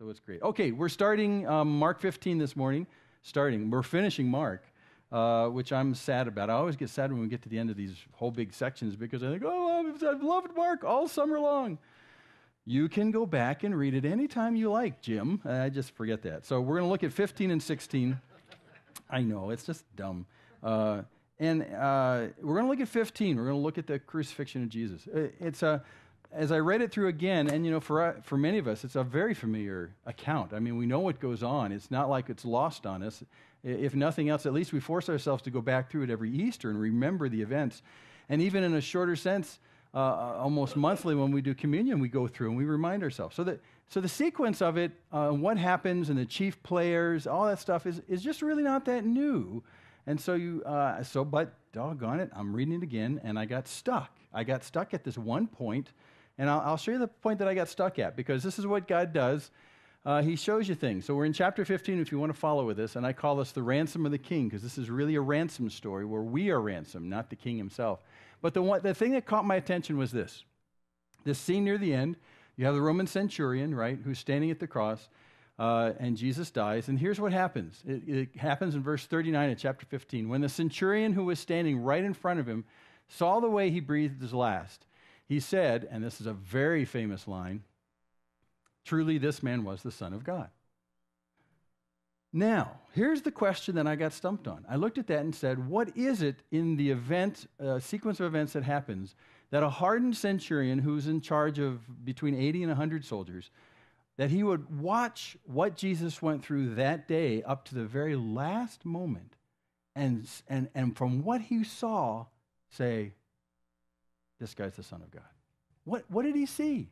So it's great. Okay, we're starting Mark 15 this morning. We're finishing Mark, which I'm sad about. I always get sad when we get to the end of these whole big sections because I think, oh, I've loved Mark all summer long. You can go back and read it anytime you like, Jim. I just forget that. So we're going to look at 15 and 16. I know, it's just dumb. We're going to look at 15. We're going to look at the crucifixion of Jesus. As I read it through again, and for many of us, it's a very familiar account. I mean, we know what goes on. It's not like it's lost on us. If nothing else, at least we force ourselves to go back through it every Easter and remember the events. And even in a shorter sense, almost monthly when we do communion, we go through and we remind ourselves. So the sequence of it, what happens, and the chief players, all that stuff is just really not that new. And so but doggone it, I'm reading it again, and I got stuck. I got stuck at this one point. And I'll show you the point that I got stuck at, because this is what God does. He shows you things. So we're in chapter 15, if you want to follow with this, and I call this the ransom of the king, because this is really a ransom story where we are ransomed, not the king himself. But the thing that caught my attention was this scene near the end. You have the Roman centurion, right, who's standing at the cross, and Jesus dies. And here's what happens. It happens in verse 39 of chapter 15. When the centurion who was standing right in front of him saw the way he breathed his last, he said, and this is a very famous line, "Truly this man was the Son of God." Now, here's the question that I got stumped on. I looked at that and said, what is it in the sequence of events that happens that a hardened centurion who's in charge of between 80 and 100 soldiers, that he would watch what Jesus went through that day up to the very last moment and from what he saw say, this guy's the Son of God. What did he see?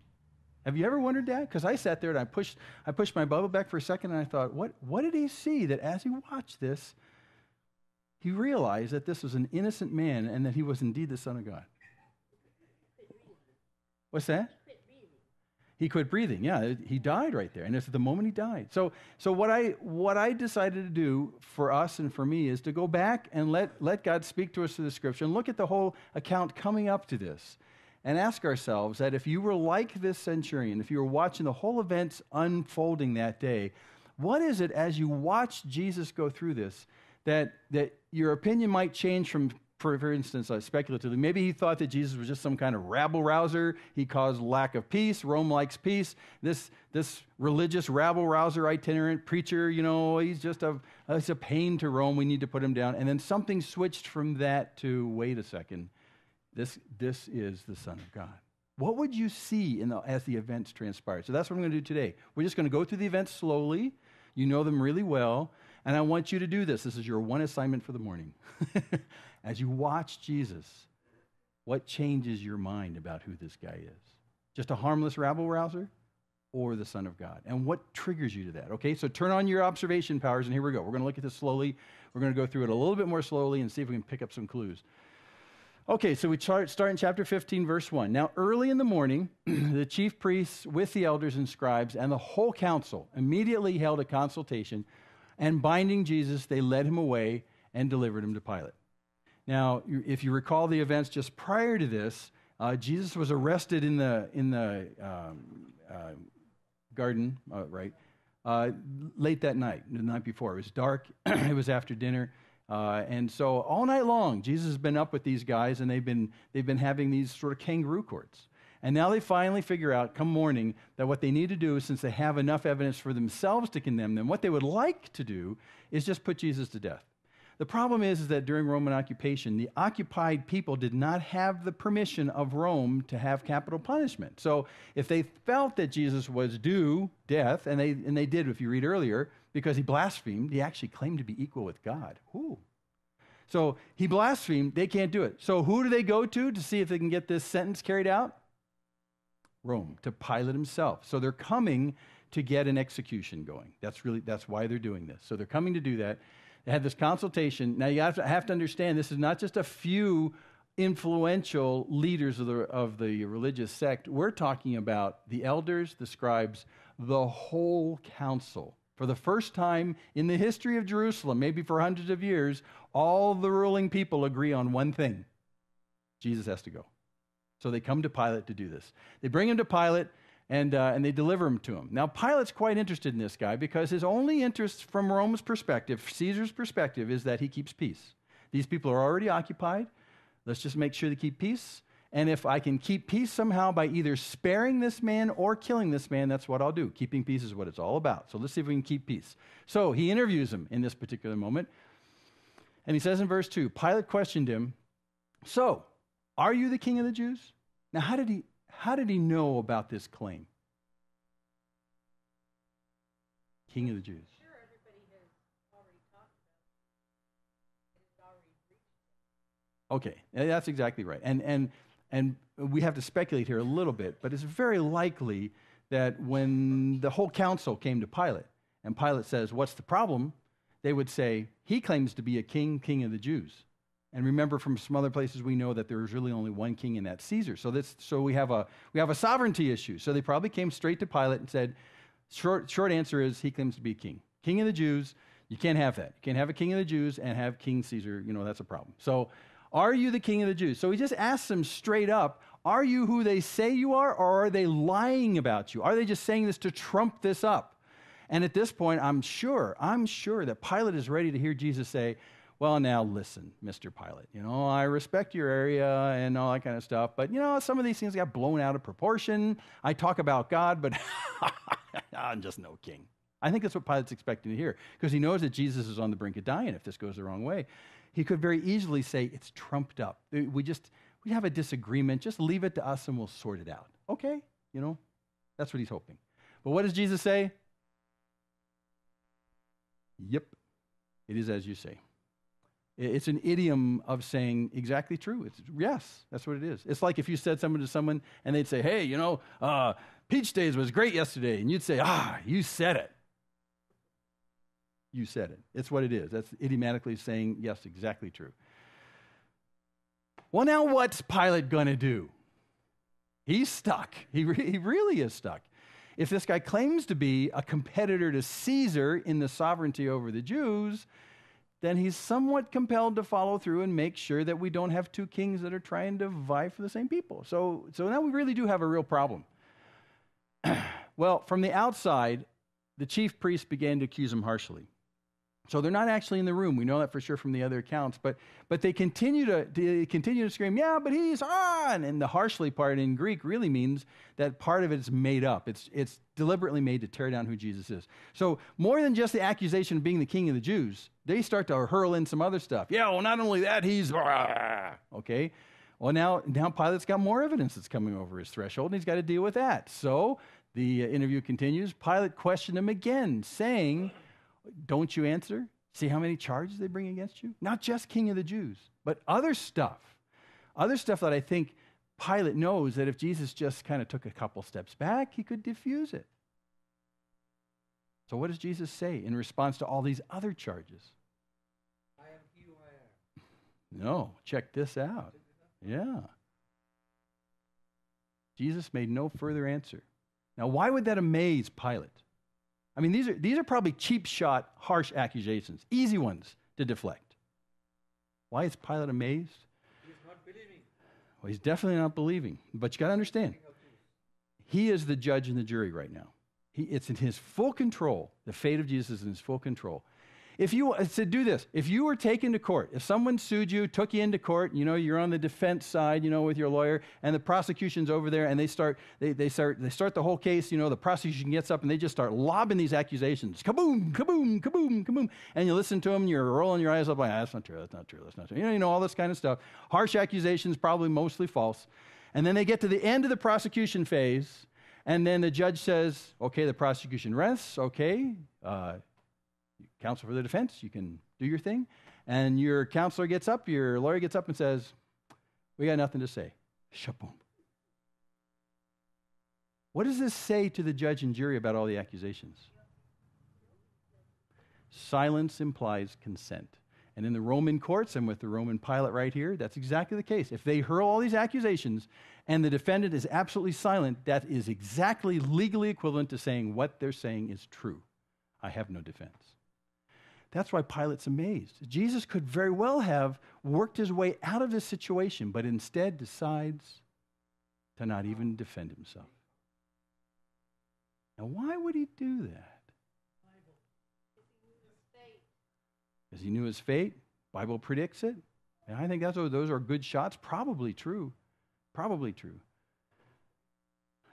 Have you ever wondered that? Because I sat there and I pushed my Bible back for a second and I thought, what did he see that as he watched this, he realized that this was an innocent man and that he was indeed the Son of God? What's that? He quit breathing. Yeah, he died right there. And it's at the moment he died. So what I decided to do for us and for me is to go back and let God speak to us through the Scripture and look at the whole account coming up to this and ask ourselves that if you were like this centurion, if you were watching the whole events unfolding that day, what is it as you watch Jesus go through this that your opinion might change from, for instance, speculatively, maybe he thought that Jesus was just some kind of rabble-rouser. He caused lack of peace. Rome likes peace. This religious rabble-rouser itinerant preacher, he's just it's a pain to Rome. We need to put him down. And then something switched from that to, wait a second, this is the Son of God. What would you see as the events transpire? So that's what I'm going to do today. We're just going to go through the events slowly. You know them really well. And I want you to do this. This is your one assignment for the morning. As you watch Jesus, what changes your mind about who this guy is? Just a harmless rabble-rouser or the Son of God? And what triggers you to that? Okay, so turn on your observation powers, and here we go. We're going to look at this slowly. We're going to go through it a little bit more slowly and see if we can pick up some clues. Okay, so we start in chapter 15, verse 1. Now, early in the morning, the chief priests with the elders and scribes and the whole council immediately held a consultation, and binding Jesus, they led him away and delivered him to Pilate. Now, if you recall the events just prior to this, Jesus was arrested in the garden, right, late that night, the night before. It was dark. It was after dinner. And so all night long, Jesus has been up with these guys, and they've been having these sort of kangaroo courts. And now they finally figure out, come morning, that what they need to do, since they have enough evidence for themselves to condemn them, what they would like to do is just put Jesus to death. The problem is that during Roman occupation, the occupied people did not have the permission of Rome to have capital punishment. So if they felt that Jesus was due death, and they did, if you read earlier, because he blasphemed, he actually claimed to be equal with God. Ooh. So he blasphemed, they can't do it. So who do they go to see if they can get this sentence carried out? Rome, to Pilate himself. So they're coming to get an execution going. That's why they're doing this. So they're coming to do that. They had this consultation. Now you have to understand, this is not just a few influential leaders of the religious sect. We're talking about the elders, the scribes, the whole council. For the first time in the history of Jerusalem, maybe for hundreds of years, all the ruling people agree on one thing. Jesus has to go. So they come to Pilate to do this. They bring him to Pilate, And they deliver him to him. Now, Pilate's quite interested in this guy because his only interest from Rome's perspective, Caesar's perspective, is that he keeps peace. These people are already occupied. Let's just make sure they keep peace. And if I can keep peace somehow by either sparing this man or killing this man, that's what I'll do. Keeping peace is what it's all about. So let's see if we can keep peace. So he interviews him in this particular moment. And he says in verse 2, Pilate questioned him, "So, are you the king of the Jews?" Now, how did he know about this claim? King of the Jews. Sure, everybody has already talked about it. It's already reached. Okay, that's exactly right. And we have to speculate here a little bit, but it's very likely that when the whole council came to Pilate, and Pilate says, "What's the problem?" they would say, "He claims to be a king of the Jews." And remember, from some other places, we know that there was really only one king, and that's Caesar. So we have a sovereignty issue. So they probably came straight to Pilate and said, short answer is he claims to be king of the Jews. You can't have that. You can't have a king of the Jews and have King Caesar. That's a problem. So are you the king of the Jews? So he just asks them straight up, are you who they say you are, or are they lying about you? Are they just saying this to trump this up? And at this point, I'm sure that Pilate is ready to hear Jesus say, "Well, now listen, Mr. Pilate, I respect your area and all that kind of stuff, but, some of these things got blown out of proportion. I talk about God, but I'm just no king." I think that's what Pilate's expecting to hear, because he knows that Jesus is on the brink of dying if this goes the wrong way. He could very easily say, "It's trumped up. We have a disagreement. Just leave it to us and we'll sort it out." Okay, that's what he's hoping. But what does Jesus say? "Yep, it is as you say." It's an idiom of saying exactly true. It's yes, that's what it is. It's like if you said something to someone and they'd say, "Hey, Peach Days was great yesterday," and you'd say, "You said it." You said it. It's what it is. That's idiomatically saying, yes, exactly true. Well, now what's Pilate going to do? He's stuck. He really is stuck. If this guy claims to be a competitor to Caesar in the sovereignty over the Jews, then he's somewhat compelled to follow through and make sure that we don't have two kings that are trying to vie for the same people. So now we really do have a real problem. Well, from the outside, the chief priests began to accuse him harshly. So they're not actually in the room. We know that for sure from the other accounts. But they continue to scream, "Yeah, but he's on!" And the harshly part in Greek really means that part of it is made up. It's deliberately made to tear down who Jesus is. So more than just the accusation of being the king of the Jews, they start to hurl in some other stuff. "Yeah, well, not only that, he's..." Okay? Well, now Pilate's got more evidence that's coming over his threshold, and he's got to deal with that. So the interview continues. Pilate questioned him again, saying, "Don't you answer? See how many charges they bring against you? Not just king of the Jews, but other stuff that I think Pilate knows that if Jesus just kind of took a couple steps back, he could diffuse it." So what does Jesus say in response to all these other charges? "I am he who I am." No, check this out. Yeah. Jesus made no further answer. Now, why would that amaze Pilate? I mean, these are probably cheap shot, harsh accusations, easy ones to deflect. Why is Pilate amazed? He is not believing. Well, he's definitely not believing. But you got to understand, he is the judge and the jury right now. It's in his full control. The fate of Jesus is in his full control. If you do this, if you were taken to court, if someone sued you, took you into court, you're on the defense side, with your lawyer, and the prosecution's over there, and they start the whole case, the prosecution gets up and they just start lobbing these accusations, kaboom, kaboom, kaboom, kaboom, and you listen to them, and you're rolling your eyes up like, "That's not true, that's not true, that's not true." All this kind of stuff. Harsh accusations, probably mostly false. And then they get to the end of the prosecution phase, and then the judge says, "Okay, the prosecution rests, okay, counsel for the defense, you can do your thing." And your counselor gets up, your lawyer gets up and says, "We got nothing to say." Shaboom. What does this say to the judge and jury about all the accusations? Silence implies consent. And in the Roman courts and with the Roman Pilate right here, that's exactly the case. If they hurl all these accusations and the defendant is absolutely silent, that is exactly legally equivalent to saying what they're saying is true. I have no defense. That's why Pilate's amazed. Jesus could very well have worked his way out of this situation, but instead decides to not even defend himself. Now, why would he do that? Because he knew his fate. Bible predicts it. And I think those are good shots. Probably true. Probably true.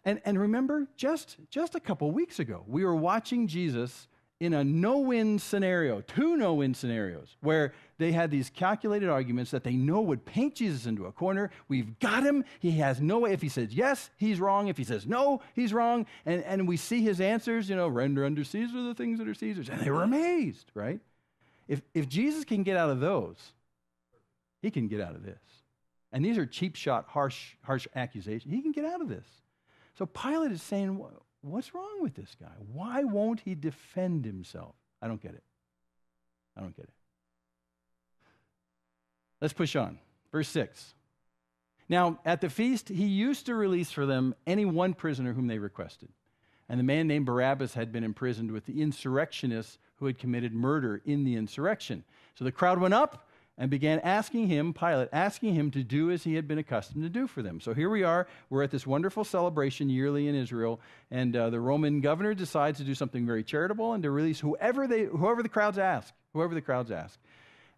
And remember, just a couple weeks ago, we were watching Jesus in a no-win scenario, 2 no-win scenarios, where they had these calculated arguments that they know would paint Jesus into a corner. We've got him. He has no way. If he says yes, he's wrong. If he says no, he's wrong. And we see his answers, render unto Caesar the things that are Caesar's. And they were amazed, right? If Jesus can get out of those, he can get out of this. And these are cheap shot, harsh accusations. He can get out of this. So Pilate is saying, what's wrong with this guy? Why won't he defend himself? I don't get it. I don't get it. Let's push on. Verse 6. Now, at the feast, he used to release for them any one prisoner whom they requested. And the man named Barabbas had been imprisoned with the insurrectionists who had committed murder in the insurrection. So the crowd went up and began Pilate asking him to do as he had been accustomed to do for them. So here we are, we're at this wonderful celebration yearly in Israel, and the Roman governor decides to do something very charitable and to release whoever the crowds ask.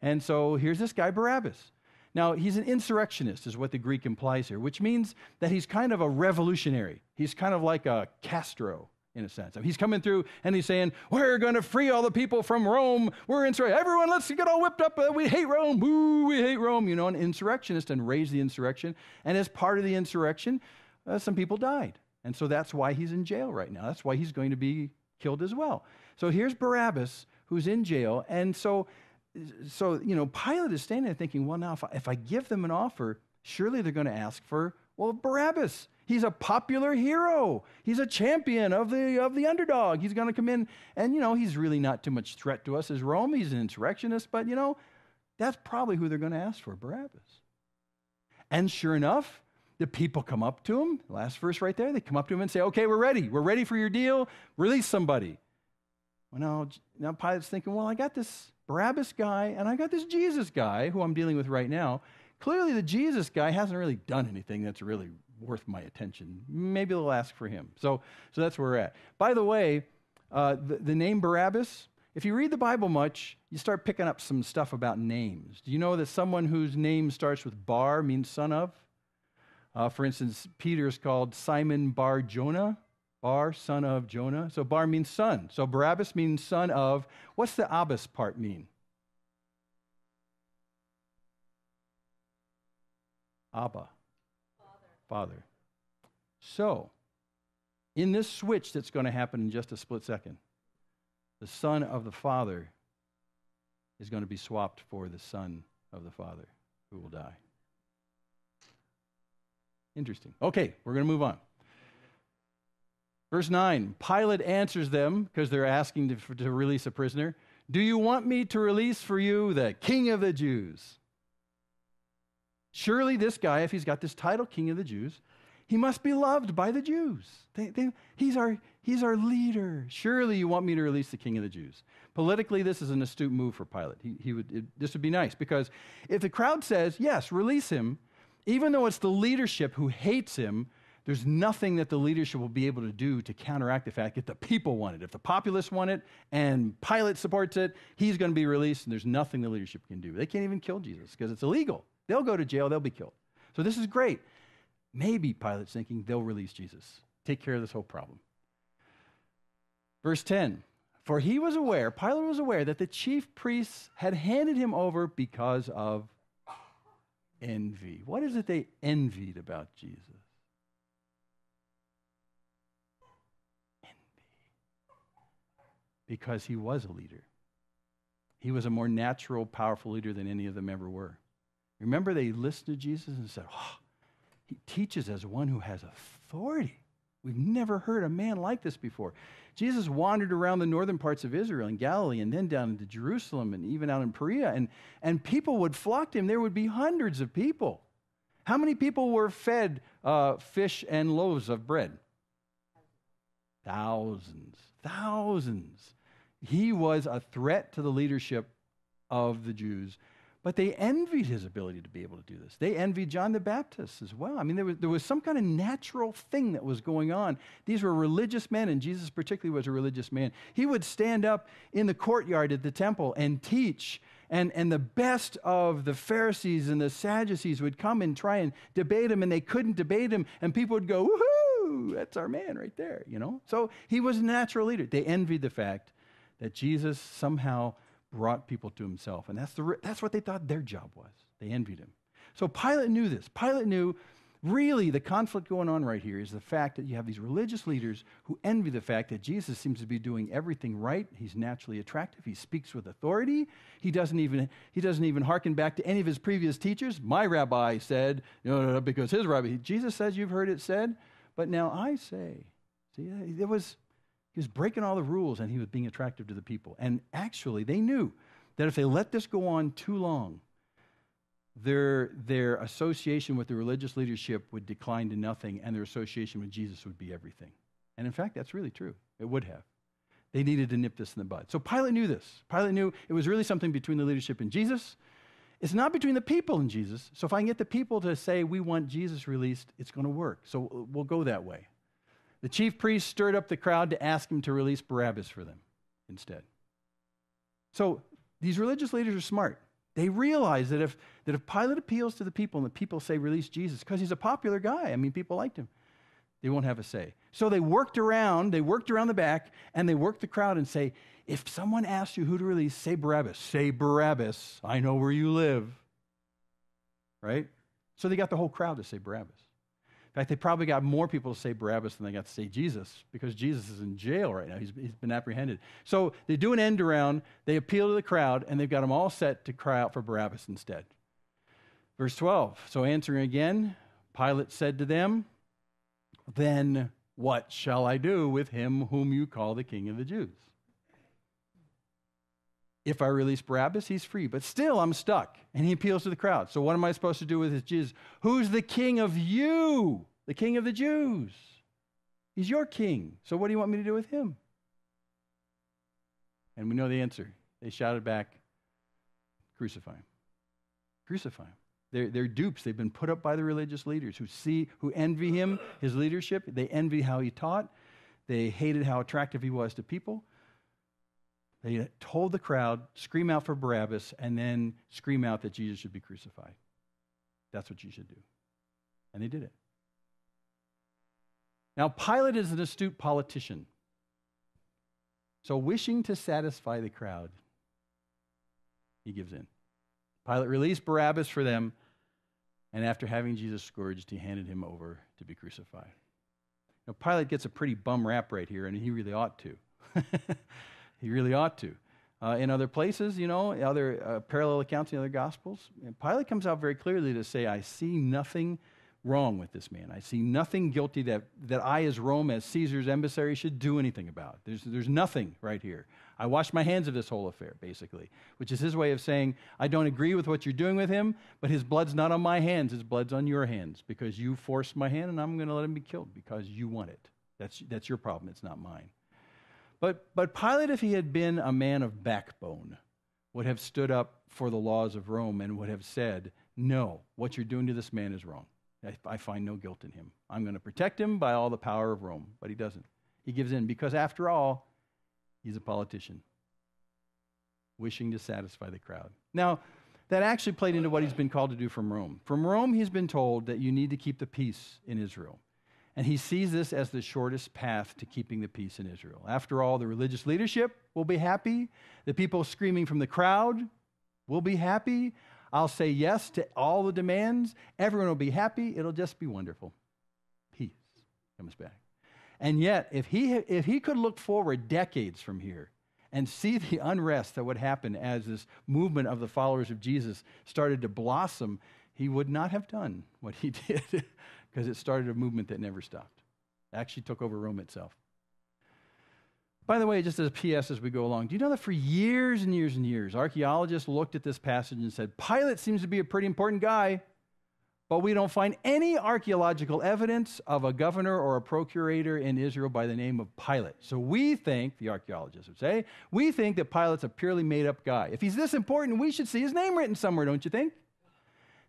And so here's this guy, Barabbas. Now, he's an insurrectionist, is what the Greek implies here, which means that he's kind of a revolutionary. He's kind of like a Castro, in a sense. He's coming through and he's saying, we're going to free all the people from Rome. We're insurrectionists. Everyone, let's get all whipped up. We hate Rome. Woo, we hate Rome. An insurrectionist, and raised the insurrection. And as part of the insurrection, some people died. And so that's why he's in jail right now. That's why he's going to be killed as well. So here's Barabbas, who's in jail. And so Pilate is standing there thinking, well, now if I give them an offer, surely they're going to ask for, Barabbas. He's a popular hero. He's a champion of the underdog. He's going to come in, and he's really not too much threat to us as Rome. He's an insurrectionist, but that's probably who they're going to ask for, Barabbas. And sure enough, the people come up to him. Last verse right there. They come up to him and say, "Okay, we're ready. We're ready for your deal. Release somebody." Well, now Pilate's thinking, well, I got this Barabbas guy, and I got this Jesus guy who I'm dealing with right now. Clearly, the Jesus guy hasn't really done anything that's really worth my attention. Maybe they'll ask for him. So that's where we're at. By the way, the name Barabbas, if you read the Bible much, you start picking up some stuff about names. Do you know that someone whose name starts with Bar means son of? For instance, Peter is called Simon Bar Jonah. Bar, son of Jonah. So Bar means son. So Barabbas means son of. What's the Abbas part mean? Abba. Father. So, in this switch that's going to happen in just a split second, the son of the Father is going to be swapped for the son of the Father who will die. Interesting. Okay, we're going to move on. Verse 9, Pilate answers them, because they're asking to release a prisoner, "Do you want me to release for you the King of the Jews?" Surely this guy, if he's got this title, King of the Jews, he must be loved by the Jews. He's our leader. Surely you want me to release the King of the Jews. Politically, this is an astute move for Pilate. This would be nice, because if the crowd says, yes, release him, even though it's the leadership who hates him, there's nothing that the leadership will be able to do to counteract the fact that the people want it. If the populace want it and Pilate supports it, he's going to be released, and there's nothing the leadership can do. They can't even kill Jesus because it's illegal. They'll go to jail. They'll be killed. So this is great. Maybe Pilate's thinking they'll release Jesus. Take care of this whole problem. Verse 10, for Pilate was aware that the chief priests had handed him over because of envy. What is it they envied about Jesus? Because he was a leader. He was a more natural, powerful leader than any of them ever were. Remember, they listened to Jesus and said, he teaches as one who has authority. We've never heard a man like this before. Jesus wandered around the northern parts of Israel and Galilee, and then down into Jerusalem and even out in Perea, and people would flock to him. There would be hundreds of people. How many people were fed fish and loaves of bread? Thousands. He was a threat to the leadership of the Jews, But they envied his ability to be able to do this. They envied John the Baptist as well. I mean, there was some kind of natural thing that was going on. These were religious men, and Jesus particularly was a religious man. He would stand up in the courtyard at the temple and teach, and the best of the Pharisees and the Sadducees would come and try and debate him, and they couldn't debate him, and people would go, woohoo, that's our man right there, you know? So he was a natural leader. They envied the fact that Jesus somehow brought people to himself. And that's what they thought their job was. They envied him. So Pilate knew this. Pilate knew really the conflict going on right here is the fact that you have these religious leaders who envy the fact that Jesus seems to be doing everything right. He's naturally attractive. He speaks with authority. He doesn't even hearken back to any of his previous teachers. My rabbi said, no, because his rabbi. Jesus says you've heard it said, but now I say. See, he was breaking all the rules, and he was being attractive to the people. And actually, they knew that if they let this go on too long, their association with the religious leadership would decline to nothing, and their association with Jesus would be everything. And in fact, that's really true. It would have. They needed to nip this in the bud. So Pilate knew this. Pilate knew it was really something between the leadership and Jesus. It's not between the people and Jesus. So if I can get the people to say, we want Jesus released, it's going to work. So we'll go that way. The chief priests stirred up the crowd to ask him to release Barabbas for them instead. So these religious leaders are smart. They realize that if Pilate appeals to the people and the people say release Jesus, because he's a popular guy, I mean, people liked him, they won't have a say. So they worked around the back, and they worked the crowd and say, if someone asks you who to release, say Barabbas. Say Barabbas. I know where you live. Right? So they got the whole crowd to say Barabbas. In fact, they probably got more people to say Barabbas than they got to say Jesus, because Jesus is in jail right now. He's been apprehended. So they do an end around, they appeal to the crowd, and they've got them all set to cry out for Barabbas instead. Verse 12, so answering again, Pilate said to them, then what shall I do with him whom you call the King of the Jews? If I release Barabbas, he's free. But still, I'm stuck. And he appeals to the crowd. So what am I supposed to do with his Jesus? Who's the king of you? The King of the Jews. He's your king. So what do you want me to do with him? And we know the answer. They shouted back, crucify him. Crucify him. They're dupes. They've been put up by the religious leaders who envy him, his leadership. They envy how he taught. They hated how attractive he was to people. They told the crowd, scream out for Barabbas, and then scream out that Jesus should be crucified. That's what you should do. And they did it. Now, Pilate is an astute politician. So wishing to satisfy the crowd, he gives in. Pilate released Barabbas for them, and after having Jesus scourged, he handed him over to be crucified. Now, Pilate gets a pretty bum rap right here, and he really ought to. He really ought to. In other places, other parallel accounts in other Gospels, Pilate comes out very clearly to say, I see nothing wrong with this man. I see nothing guilty that I, as Rome, as Caesar's emissary, should do anything about. There's nothing right here. I wash my hands of this whole affair, basically, which is his way of saying, I don't agree with what you're doing with him, but his blood's not on my hands, his blood's on your hands, because you forced my hand, and I'm going to let him be killed because you want it. That's your problem. It's not mine. But Pilate, if he had been a man of backbone, would have stood up for the laws of Rome and would have said, no, what you're doing to this man is wrong. I find no guilt in him. I'm going to protect him by all the power of Rome. But he doesn't. He gives in because, after all, he's a politician, wishing to satisfy the crowd. Now, that actually played into what he's been called to do from Rome. From Rome, he's been told that you need to keep the peace in Israel. And he sees this as the shortest path to keeping the peace in Israel. After all, the religious leadership will be happy. The people screaming from the crowd will be happy. I'll say yes to all the demands. Everyone will be happy. It'll just be wonderful. Peace comes back. And yet, if he could look forward decades from here and see the unrest that would happen as this movement of the followers of Jesus started to blossom, he would not have done what he did. Because it started a movement that never stopped. It actually took over Rome itself. By the way, just as a PS as we go along, do you know that for years and years and years, archaeologists looked at this passage and said, Pilate seems to be a pretty important guy. But we don't find any archaeological evidence of a governor or a procurator in Israel by the name of Pilate. So we think, the archaeologists would say, we think that Pilate's a purely made-up guy. If he's this important, we should see his name written somewhere, don't you think?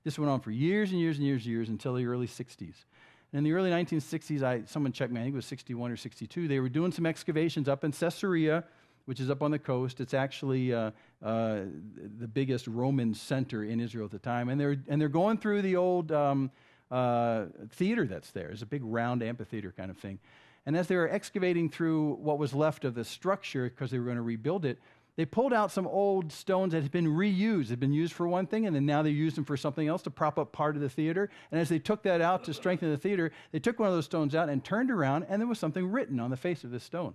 This went on for years and years and years and years until the early 60s. And in the early 1960s, someone checked me, I think it was 61 or 62, they were doing some excavations up in Caesarea, which is up on the coast. It's actually the biggest Roman center in Israel at the time. And they're going through the old theater that's there. It's a big round amphitheater kind of thing. And as they were excavating through what was left of the structure, because they were going to rebuild it, they pulled out some old stones that had been reused. They'd been used for one thing, and then now they used them for something else to prop up part of the theater. And as they took that out to strengthen the theater, they took one of those stones out and turned around, and there was something written on the face of this stone.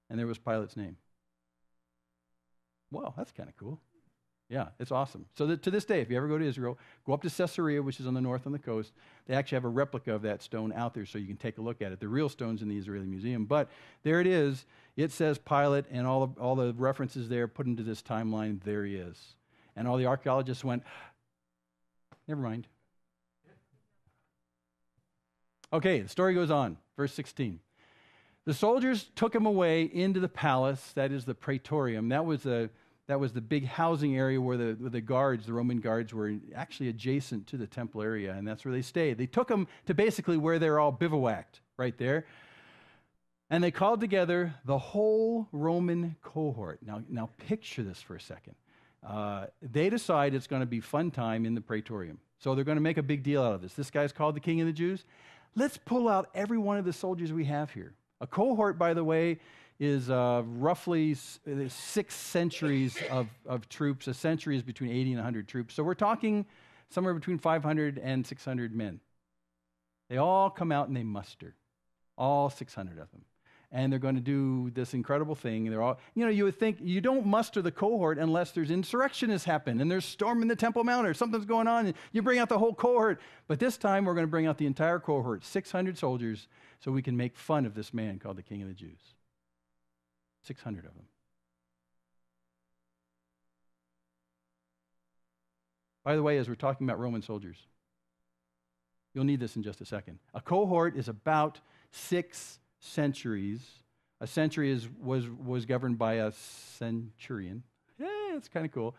And there was Pilate's name. Wow, that's kind of cool. Yeah, it's awesome. So to this day, if you ever go to Israel, go up to Caesarea, which is on the north on the coast. They actually have a replica of that stone out there so you can take a look at it. The real stone's in the Israeli Museum. But there it is. It says Pilate, and all the references there put into this timeline, there he is. And all the archaeologists went, never mind. Okay, the story goes on. Verse 16. The soldiers took him away into the palace, that is the praetorium. That was the big housing area where the guards, the Roman guards, were actually adjacent to the temple area, and that's where they stayed. They took them to basically where they're all bivouacked, right there. And they called together the whole Roman cohort. Now picture this for a second. They decide it's going to be fun time in the praetorium. So they're going to make a big deal out of this. This guy's called the King of the Jews. Let's pull out every one of the soldiers we have here. A cohort, by the way, is roughly 6 centuries of troops. A century is between 80 and 100 troops. So we're talking somewhere between 500 and 600 men. They all come out and they muster, all 600 of them. And they're going to do this incredible thing. They're all, you would think you don't muster the cohort unless there's insurrection has happened and there's storming the Temple Mount or something's going on and you bring out the whole cohort. But this time we're going to bring out the entire cohort, 600 soldiers, so we can make fun of this man called the King of the Jews. 600 of them. By the way, as we're talking about Roman soldiers, you'll need this in just a second. A cohort is about 6 centuries. A century was governed by a centurion. Yeah, it's kind of cool.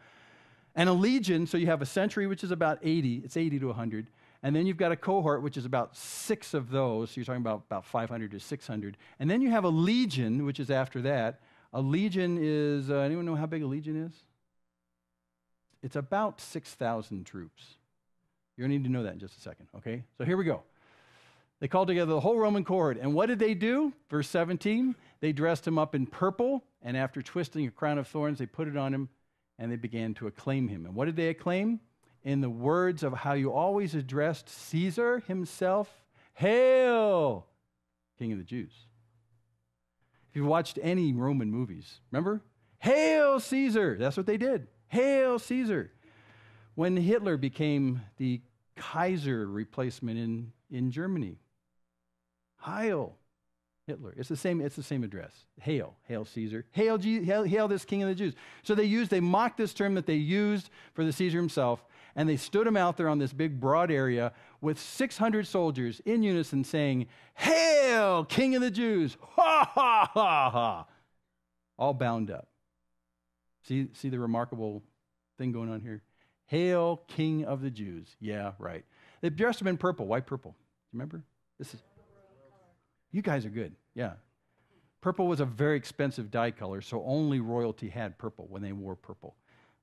And a legion, so you have a century, which is about 80. It's 80 to 100. And then you've got a cohort, which is about 6 of those. So you're talking about 500 to 600. And then you have a legion, which is after that. A legion is, anyone know how big a legion is? It's about 6,000 troops. You're going to need to know that in just a second, okay? So here we go. They called together the whole Roman cohort. And what did they do? Verse 17, they dressed him up in purple, and after twisting a crown of thorns, they put it on him, and they began to acclaim him. And what did they acclaim? In the words of how you always addressed Caesar himself, "Hail, King of the Jews." If you've watched any Roman movies, remember? "Hail, Caesar." That's what they did. "Hail, Caesar." When Hitler became the Kaiser replacement in Germany, Heil Hitler. It's the same address. Hail Caesar. Hail this King of the Jews. So they mocked this term that they used for the Caesar himself, and they stood him out there on this big broad area with 600 soldiers in unison saying, "Hail, King of the Jews!" Ha ha ha ha. All bound up. See the remarkable thing going on here? Hail, King of the Jews. Yeah, right. They dressed him in purple. Why purple? Do you remember? You guys are good. Yeah. Purple was a very expensive dye color, so only royalty had purple when they wore purple.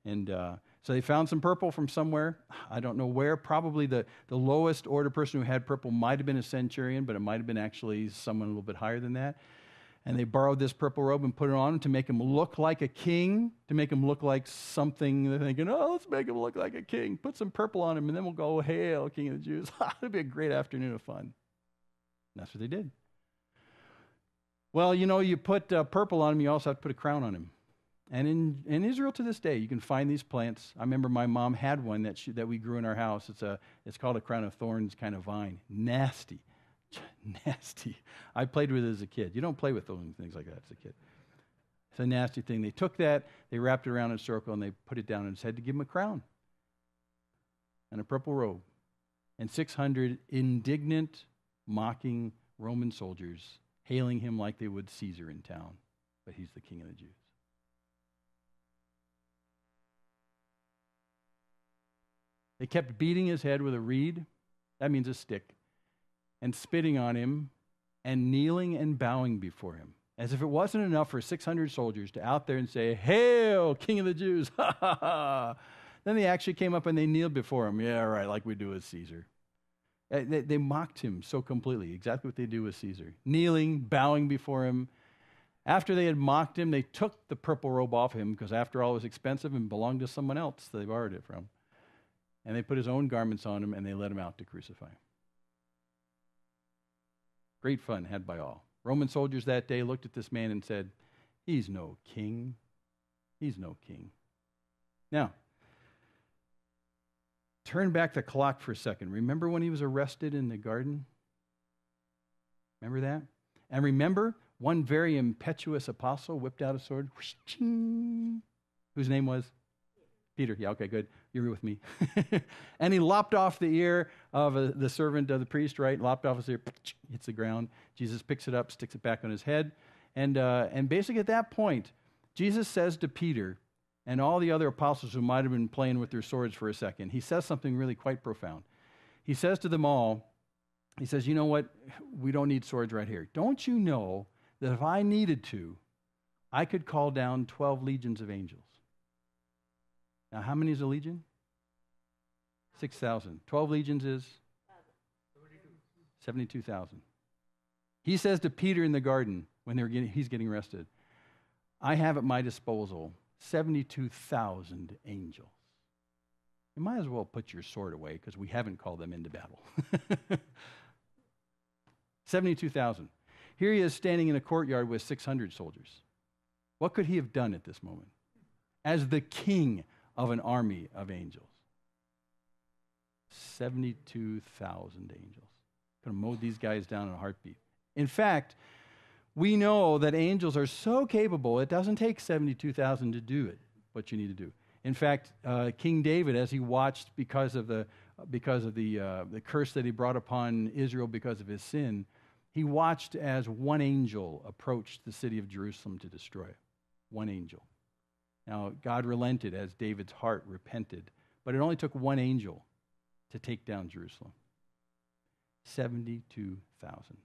And so they found some purple from somewhere. I don't know where. Probably the lowest order person who had purple might have been a centurion, but it might have been actually someone a little bit higher than that. And they borrowed this purple robe and put it on him to make him look like a king, to make him look like something. They're thinking, let's make him look like a king. Put some purple on him, and then we'll go, "Hail, King of the Jews." It'll be a great afternoon of fun. And that's what they did. Well, you put purple on him, you also have to put a crown on him. And in Israel to this day, you can find these plants. I remember my mom had one that we grew in our house. It's called a crown of thorns kind of vine. Nasty. I played with it as a kid. You don't play with things like that as a kid. It's a nasty thing. They took that, they wrapped it around in a circle, and they put it down on his head to give him a crown and a purple robe. and 600 indignant, mocking Roman soldiers hailing him like they would Caesar in town, but he's the King of the Jews. They kept beating his head with a reed, that means a stick, and spitting on him, and kneeling and bowing before him, as if it wasn't enough for 600 soldiers to out there and say, "Hail, King of the Jews!" Ha ha ha. Then they actually came up and they kneeled before him. Yeah, right, like we do with Caesar. They mocked him so completely, exactly what they do with Caesar. Kneeling, bowing before him. After they had mocked him, they took the purple robe off him, because after all, it was expensive and belonged to someone else they borrowed it from. And they put his own garments on him, and they led him out to crucify him. Great fun had by all. Roman soldiers that day looked at this man and said, "He's no king. He's no king." Now, turn back the clock for a second. Remember when he was arrested in the garden? Remember that? And remember, one very impetuous apostle whipped out a sword, whose name was? Peter. Yeah, okay, good. You're with me. And he lopped off the ear of the servant of the priest, right? Lopped off his ear, hits the ground. Jesus picks it up, sticks it back on his head. And basically at that point, Jesus says to Peter and all the other apostles who might have been playing with their swords for a second, he says something really quite profound. He says to them all, he says, "You know what? We don't need swords right here. Don't you know that if I needed to, I could call down 12 legions of angels?" Now, how many is a legion? 6,000. 12 legions is 72,000. He says to Peter in the garden when he's getting arrested, "I have at my disposal 72,000 angels. You might as well put your sword away, because we haven't called them into battle." 72,000. Here he is standing in a courtyard with 600 soldiers. What could he have done at this moment as the king of an army of angels? 72,000 angels. Could have mowed these guys down in a heartbeat. In fact, we know that angels are so capable, it doesn't take 72,000 to do it, what you need to do. In fact, King David, as he watched because of the curse that he brought upon Israel because of his sin, he watched as one angel approached the city of Jerusalem to destroy it. One angel. Now, God relented as David's heart repented, but it only took one angel to take down Jerusalem. 72,000.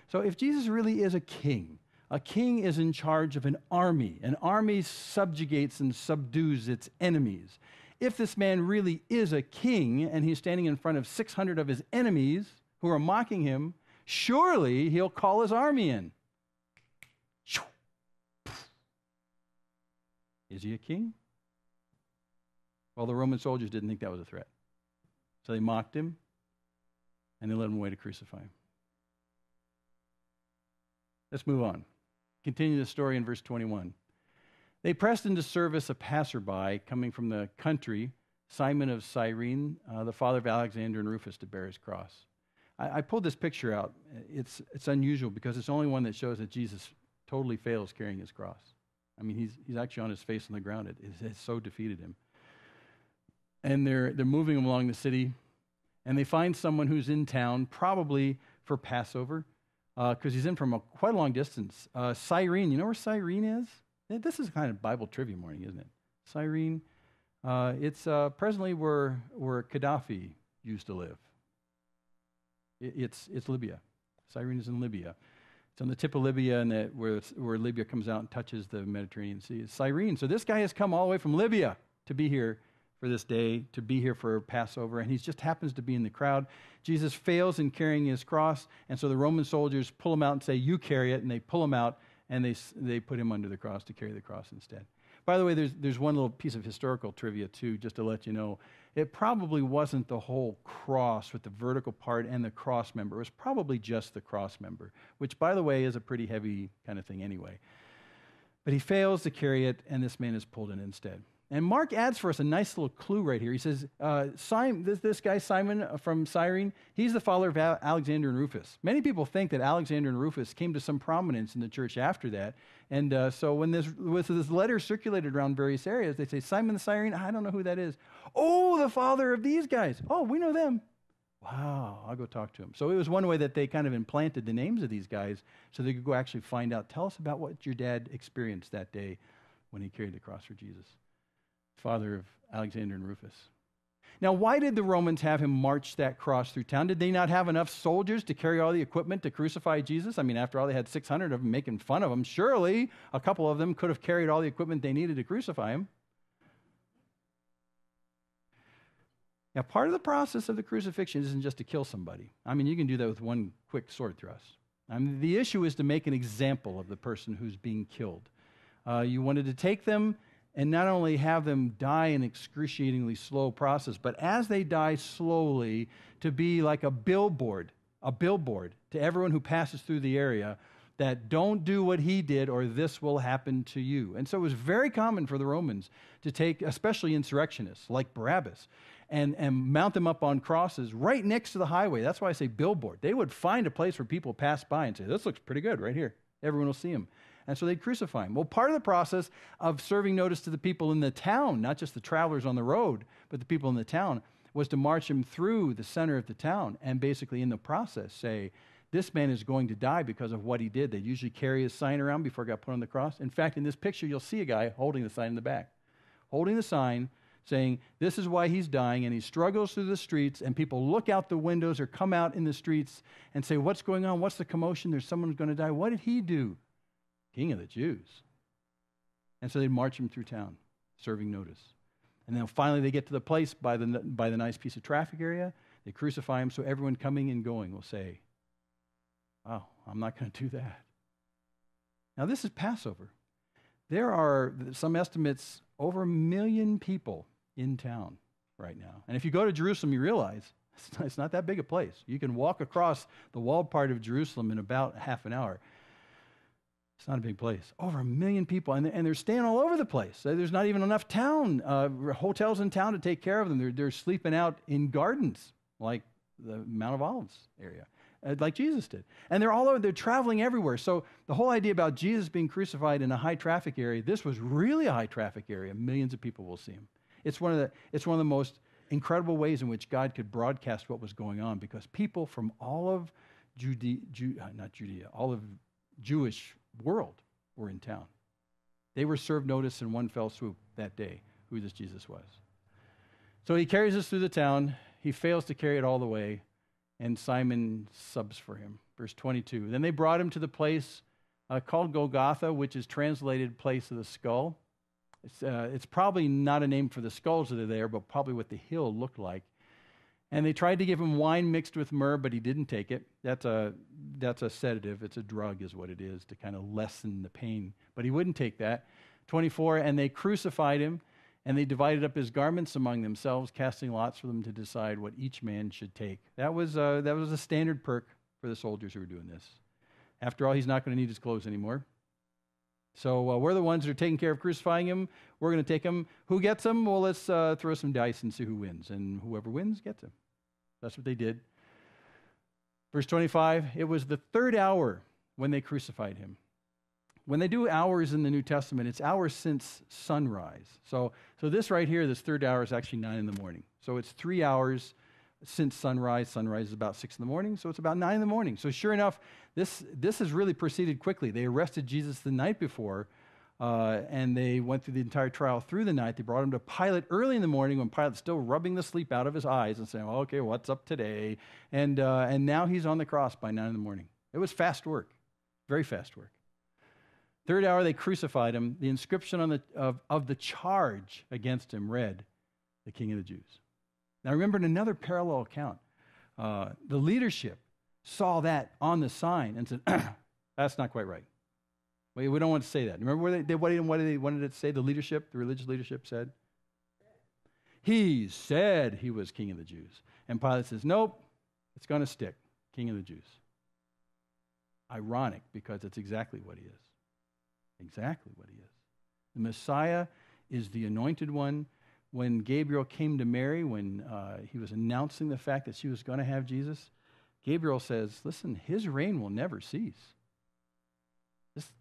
So if Jesus really is a king is in charge of an army. An army subjugates and subdues its enemies. If this man really is a king and he's standing in front of 600 of his enemies who are mocking him, surely he'll call his army in. Is he a king? Well, the Roman soldiers didn't think that was a threat. So they mocked him, and they led him away to crucify him. Let's move on. Continue the story in verse 21. They pressed into service a passerby coming from the country, Simon of Cyrene, the father of Alexander and Rufus, to bear his cross. I pulled this picture out. It's unusual because it's the only one that shows that Jesus totally fails carrying his cross. I mean, he's actually on his face on the ground. It has so defeated him. And they're moving him along the city, and they find someone who's in town, probably for Passover, because he's in from quite a long distance. Cyrene, you know where Cyrene is? This is kind of Bible trivia morning, isn't it? Cyrene, it's presently where Gaddafi used to live. It's Libya. Cyrene is in Libya. It's on the tip of Libya, and where Libya comes out and touches the Mediterranean Sea. It's Cyrene. So this guy has come all the way from Libya to be here for this day, to be here for Passover, and he just happens to be in the crowd. Jesus fails in carrying his cross, and so the Roman soldiers pull him out and say, "You carry it," and they pull him out, and they put him under the cross to carry the cross instead. By the way, there's one little piece of historical trivia, too, just to let you know. It probably wasn't the whole cross with the vertical part and the cross member. It was probably just the cross member, which, by the way, is a pretty heavy kind of thing anyway. But he fails to carry it, and this man is pulled in instead. And Mark adds for us a nice little clue right here. He says, this guy, Simon from Cyrene, he's the father of Alexander and Rufus. Many people think that Alexander and Rufus came to some prominence in the church after that. And so when this letter circulated around various areas, they say, Simon the Cyrene, I don't know who that is. Oh, the father of these guys. Oh, we know them. Wow, I'll go talk to him. So it was one way that they kind of implanted the names of these guys so they could go actually find out. Tell us about what your dad experienced that day when he carried the cross for Jesus. Father of Alexander and Rufus. Now, why did the Romans have him march that cross through town? Did they not have enough soldiers to carry all the equipment to crucify Jesus? I mean, after all, they had 600 of them making fun of him. Surely a couple of them could have carried all the equipment they needed to crucify him. Now, part of the process of the crucifixion isn't just to kill somebody. I mean, you can do that with one quick sword thrust. I mean, the issue is to make an example of the person who's being killed. You wanted to take them and not only have them die in excruciatingly slow process, but as they die slowly, to be like a billboard to everyone who passes through the area that don't do what he did or this will happen to you. And so it was very common for the Romans to take, especially insurrectionists like Barabbas, and mount them up on crosses right next to the highway. That's why I say billboard. They would find a place where people pass by and say, this looks pretty good right here. Everyone will see him. And so they'd crucify him. Well, part of the process of serving notice to the people in the town, not just the travelers on the road, but the people in the town, was to march him through the center of the town and basically in the process say, this man is going to die because of what he did. They usually carry his sign around before it got put on the cross. In fact, in this picture, you'll see a guy holding the sign in the back, holding the sign saying, this is why he's dying, and he struggles through the streets, and people look out the windows or come out in the streets and say, what's going on? What's the commotion? There's someone who's going to die. What did he do? King of the Jews. And so they'd march him through town, serving notice. And then finally they get to the place by the nice piece of traffic area. They crucify him so everyone coming and going will say, wow, I'm not going to do that. Now this is Passover. There are, some estimates, over 1 million people in town right now. And if you go to Jerusalem, you realize it's not that big a place. You can walk across the walled part of Jerusalem in about half an hour. It's not a big place. Over 1 million people, and they're staying all over the place. There's not even enough hotels in town to take care of them. They're sleeping out in gardens, like the Mount of Olives area, like Jesus did. And they're all over. They're traveling everywhere. So the whole idea about Jesus being crucified in a high traffic area, this was really a high traffic area. Millions of people will see him. It's one of the most incredible ways in which God could broadcast what was going on, because people from all of all of Jewish world were in town. They were served notice in one fell swoop that day who this Jesus was. So he carries us through the town. He fails to carry it all the way, and Simon subs for him. Verse 22. Then they brought him to the place called Golgotha, which is translated place of the skull. It's probably not a name for the skulls that are there, but probably what the hill looked like. And they tried to give him wine mixed with myrrh, but he didn't take it. That's a sedative. It's a drug is what it is to kind of lessen the pain. But he wouldn't take that. 24, and they crucified him, and they divided up his garments among themselves, casting lots for them to decide what each man should take. That was a standard perk for the soldiers who were doing this. After all, he's not going to need his clothes anymore. So we're the ones that are taking care of crucifying him. We're going to take him. Who gets him? Well, let's throw some dice and see who wins. And whoever wins gets him. That's what they did. Verse 25, it was the third hour when they crucified him. When they do hours in the New Testament, it's hours since sunrise. So this right here, this third hour is actually 9 in the morning. So it's 3 hours since sunrise. Sunrise is about 6 in the morning, so it's about 9 in the morning. So sure enough, this has really proceeded quickly. They arrested Jesus the night before, and they went through the entire trial through the night. They brought him to Pilate early in the morning when Pilate's still rubbing the sleep out of his eyes and saying, well, okay, what's up today? And now he's on the cross by 9 in the morning. It was fast work, very fast work. Third hour, they crucified him. The inscription of the charge against him read, the King of the Jews. Now remember, in another parallel account, the leadership saw that on the sign and said, that's not quite right. We don't want to say that. Remember what did it say? The religious leadership said? He said he was King of the Jews. And Pilate says, nope, it's going to stick, King of the Jews. Ironic, because it's exactly what he is. Exactly what he is. The Messiah is the anointed one. When Gabriel came to Mary, when he was announcing the fact that she was going to have Jesus, Gabriel says, listen, his reign will never cease.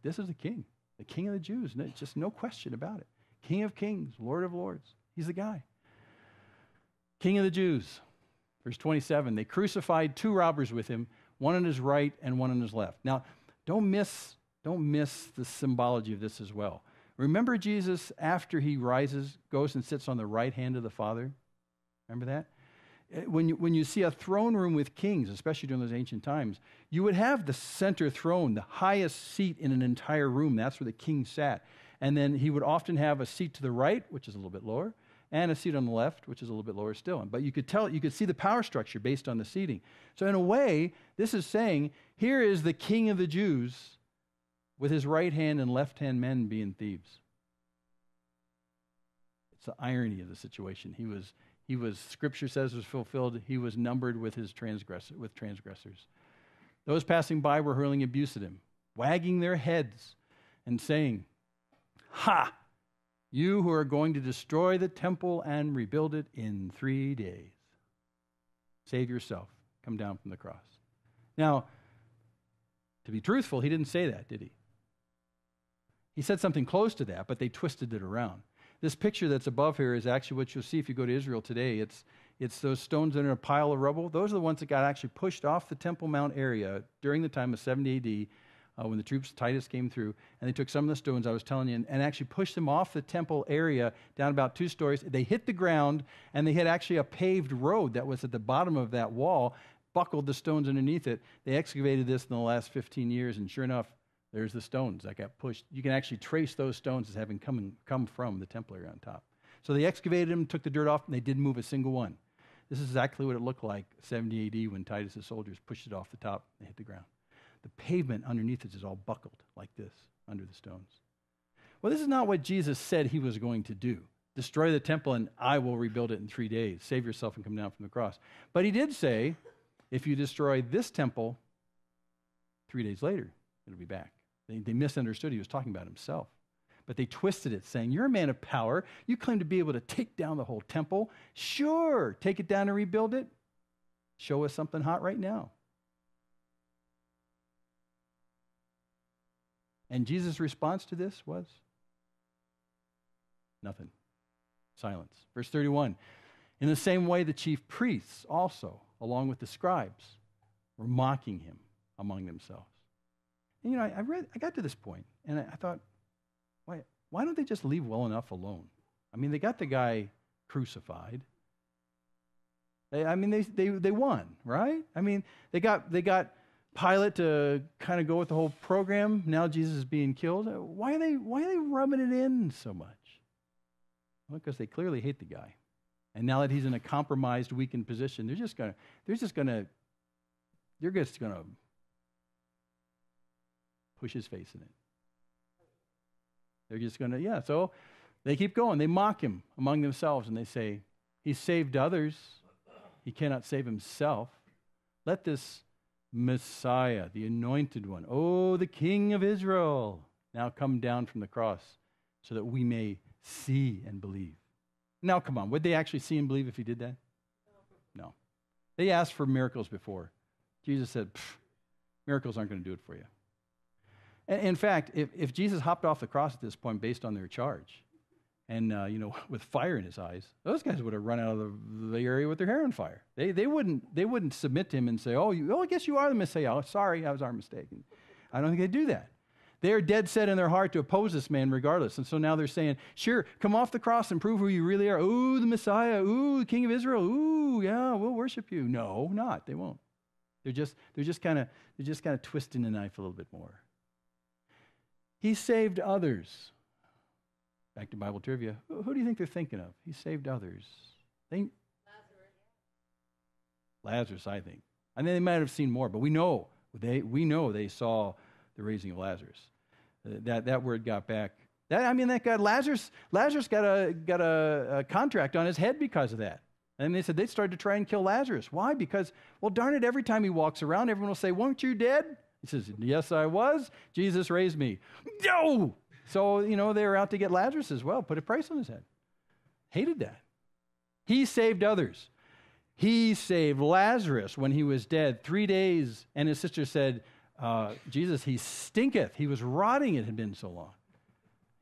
This is the king of the Jews. Just no question about it. King of kings, Lord of lords. He's the guy. King of the Jews. Verse 27, they crucified 2 robbers with him, one on his right and one on his left. Now, don't miss the symbology of this as well. Remember Jesus, after he rises, goes and sits on the right hand of the Father? Remember that? When you see a throne room with kings, especially during those ancient times, you would have the center throne, the highest seat in an entire room. That's where the king sat. And then he would often have a seat to the right, which is a little bit lower, and a seat on the left, which is a little bit lower still. But you could see the power structure based on the seating. So in a way, this is saying, here is the king of the Jews with his right hand and left hand men being thieves. It's the irony of the situation. He was, Scripture says, was fulfilled. He was numbered with transgressors. Those passing by were hurling abuse at him, wagging their heads and saying, "Ha! You who are going to destroy the temple and rebuild it in 3 days. Save yourself. Come down from the cross." Now, to be truthful, he didn't say that, did he? He said something close to that, but they twisted it around. This picture that's above here is actually what you'll see if you go to Israel today. It's those stones that are in a pile of rubble. Those are the ones that got actually pushed off the Temple Mount area during the time of 70 A.D., when the troops, Titus, came through, and they took some of the stones, I was telling you, and actually pushed them off the temple area down about 2 stories. They hit the ground, and they hit actually a paved road that was at the bottom of that wall, buckled the stones underneath it. They excavated this in the last 15 years, and sure enough, there's the stones that got pushed. You can actually trace those stones as having come from the temple area on top. So they excavated them, took the dirt off, and they didn't move a single one. This is exactly what it looked like 70 A.D. when Titus' soldiers pushed it off the top and hit the ground. The pavement underneath it is all buckled like this under the stones. Well, this is not what Jesus said he was going to do. Destroy the temple and I will rebuild it in 3 days. Save yourself and come down from the cross. But he did say, if you destroy this temple, 3 days later, it'll be back. They misunderstood he was talking about himself. But they twisted it, saying, you're a man of power. You claim to be able to take down the whole temple. Sure, take it down and rebuild it. Show us something hot right now. And Jesus' response to this was nothing. Silence. Verse 31. In the same way, the chief priests also, along with the scribes, were mocking him among themselves. And I got to this point, and I thought, why don't they just leave well enough alone? I mean, they got the guy crucified. They won, right? I mean, they got Pilate to kind of go with the whole program. Now Jesus is being killed. Why are they rubbing it in so much? Well, because they clearly hate the guy. And now that he's in a compromised, weakened position, they're just gonna push his face in it. They're just gonna, so they keep going. They mock him among themselves and they say, he saved others. He cannot save himself. Let this Messiah, the anointed one, the King of Israel, now come down from the cross so that we may see and believe. Now, come on, would they actually see and believe if he did that? No. They asked for miracles before. Jesus said, miracles aren't going to do it for you. In fact, if Jesus hopped off the cross at this point based on their charge, and with fire in his eyes, those guys would have run out of the area with their hair on fire. They wouldn't submit to him and say, I guess you are the Messiah. Oh, sorry, that was our mistake. And I don't think they'd do that. They are dead set in their heart to oppose this man regardless. And so now they're saying, sure, come off the cross and prove who you really are. Ooh, the Messiah. Ooh, the King of Israel. Ooh, yeah, we'll worship you. No, not. They won't. They're just kind of twisting the knife a little bit more. He saved others. Back to Bible trivia. Who do you think they're thinking of? He saved others. Lazarus, I think. I mean, they might have seen more, but we know they saw the raising of Lazarus. That word got back. That guy Lazarus got a contract on his head because of that. And they said they started to try and kill Lazarus. Why? Because, well, darn it, every time he walks around, everyone will say, weren't you dead? He says, yes, I was. Jesus raised me. No! So, they were out to get Lazarus as well, put a price on his head. Hated that. He saved others. He saved Lazarus when he was dead 3 days, and his sister said, Jesus, he stinketh. He was rotting, it had been so long.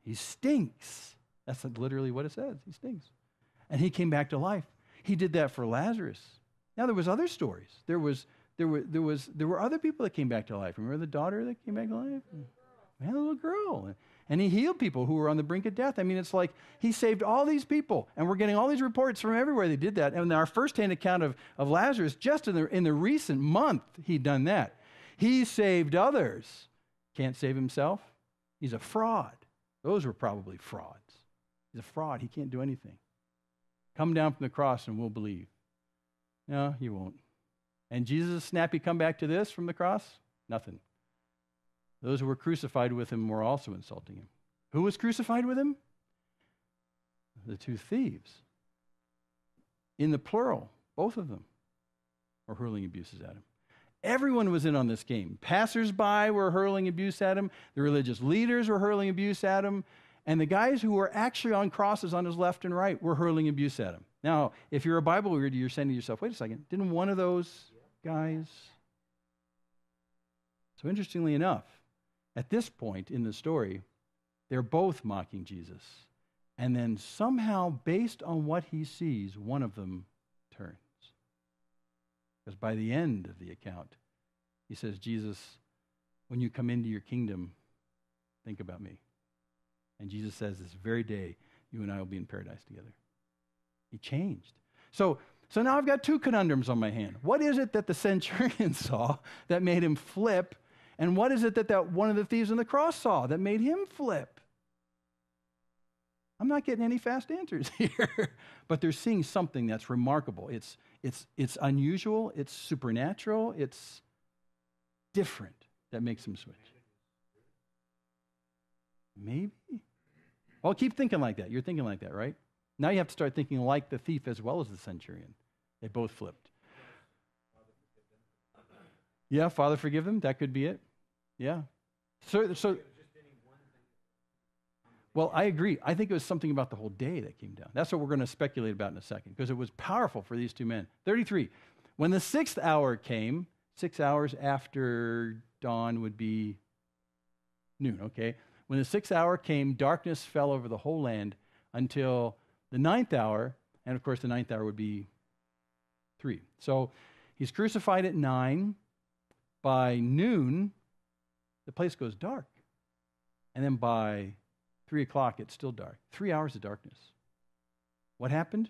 He stinks. That's literally what it says. He stinks. And he came back to life. He did that for Lazarus. Now, there was other stories. There were other people that came back to life. Remember the daughter that came back to life? Yeah, the little girl. And he healed people who were on the brink of death. I mean, it's like he saved all these people, and we're getting all these reports from everywhere they did that. And our firsthand account of Lazarus, just in the recent month, he'd done that. He saved others. Can't save himself. He's a fraud. Those were probably frauds. He's a fraud. He can't do anything. Come down from the cross and we'll believe. No, you won't. And Jesus' snappy comeback to this from the cross? Nothing. Those who were crucified with him were also insulting him. Who was crucified with him? The two thieves. In the plural, both of them were hurling abuses at him. Everyone was in on this game. Passers-by were hurling abuse at him. The religious leaders were hurling abuse at him. And the guys who were actually on crosses on his left and right were hurling abuse at him. Now, if you're a Bible reader, you're saying to yourself, wait a second, didn't one of those guys? So interestingly enough, at this point in the story, they're both mocking Jesus. And then somehow, based on what he sees, one of them turns. Because by the end of the account, he says, Jesus, when you come into your kingdom, think about me. And Jesus says, this very day, you and I will be in paradise together. He changed. So now I've got two conundrums on my hand. What is it that the centurion saw that made him flip? And what is it that one of the thieves on the cross saw that made him flip? I'm not getting any fast answers here. But they're seeing something that's remarkable. It's unusual, it's supernatural, it's different that makes them switch. Maybe? Well, keep thinking like that. You're thinking like that, right? Now you have to start thinking like the thief as well as the centurion. They both flipped. Yeah, Father, forgive them. That could be it. Yeah. So well, I agree. I think it was something about the whole day that came down. That's what we're going to speculate about in a second, because it was powerful for these two men. 33. When the 6th hour came, 6 hours after dawn would be noon, okay? When the 6th hour came, darkness fell over the whole land until the 9th hour, and of course the 9th hour would be 3. So he's crucified at 9. By noon, the place goes dark. And then by 3 o'clock, it's still dark. 3 hours of darkness. What happened?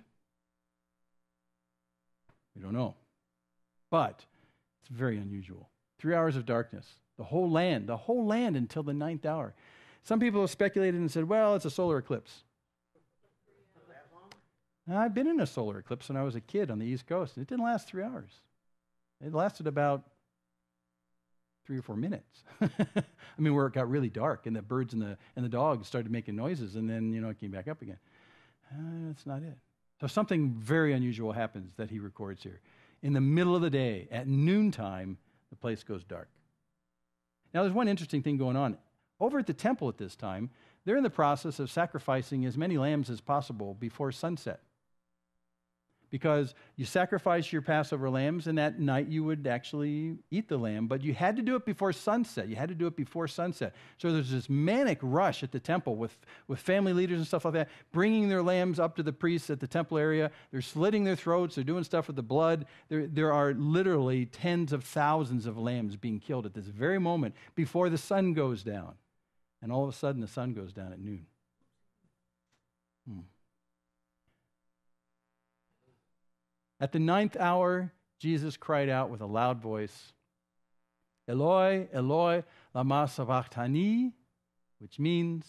We don't know. But it's very unusual. 3 hours of darkness. The whole land until the 9th hour. Some people have speculated and said, well, it's a solar eclipse. I've been in a solar eclipse when I was a kid on the East Coast, and it didn't last 3 hours. It lasted about 3 or 4 minutes. I mean, where it got really dark, and the birds and the dogs started making noises, and then, it came back up again. That's not it. So something very unusual happens that he records here. In the middle of the day, at noontime, the place goes dark. Now, there's one interesting thing going on. Over at the temple at this time, they're in the process of sacrificing as many lambs as possible before sunset. Because you sacrifice your Passover lambs, and that night you would actually eat the lamb, but you had to do it before sunset. So there's this manic rush at the temple with family leaders and stuff like that, bringing their lambs up to the priests at the temple area. They're slitting their throats. They're doing stuff with the blood. There are literally tens of thousands of lambs being killed at this very moment before the sun goes down. And all of a sudden, the sun goes down at noon. At the 9th hour, Jesus cried out with a loud voice, Eloi, Eloi, lama sabachthani, which means,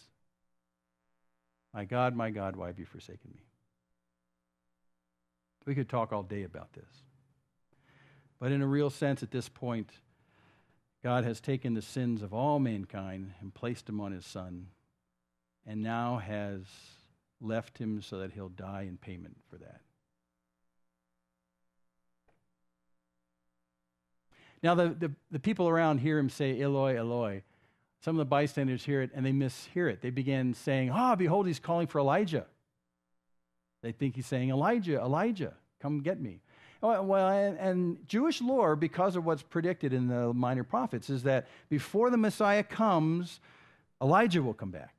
my God, why have you forsaken me? We could talk all day about this. But in a real sense, at this point, God has taken the sins of all mankind and placed them on his Son, and now has left him so that he'll die in payment for that. Now, the people around hear him say, Eloi, Eloi. Some of the bystanders hear it, and they mishear it. They begin saying, behold, he's calling for Elijah. They think he's saying, Elijah, come get me. Well, and Jewish lore, because of what's predicted in the minor prophets, is that before the Messiah comes, Elijah will come back.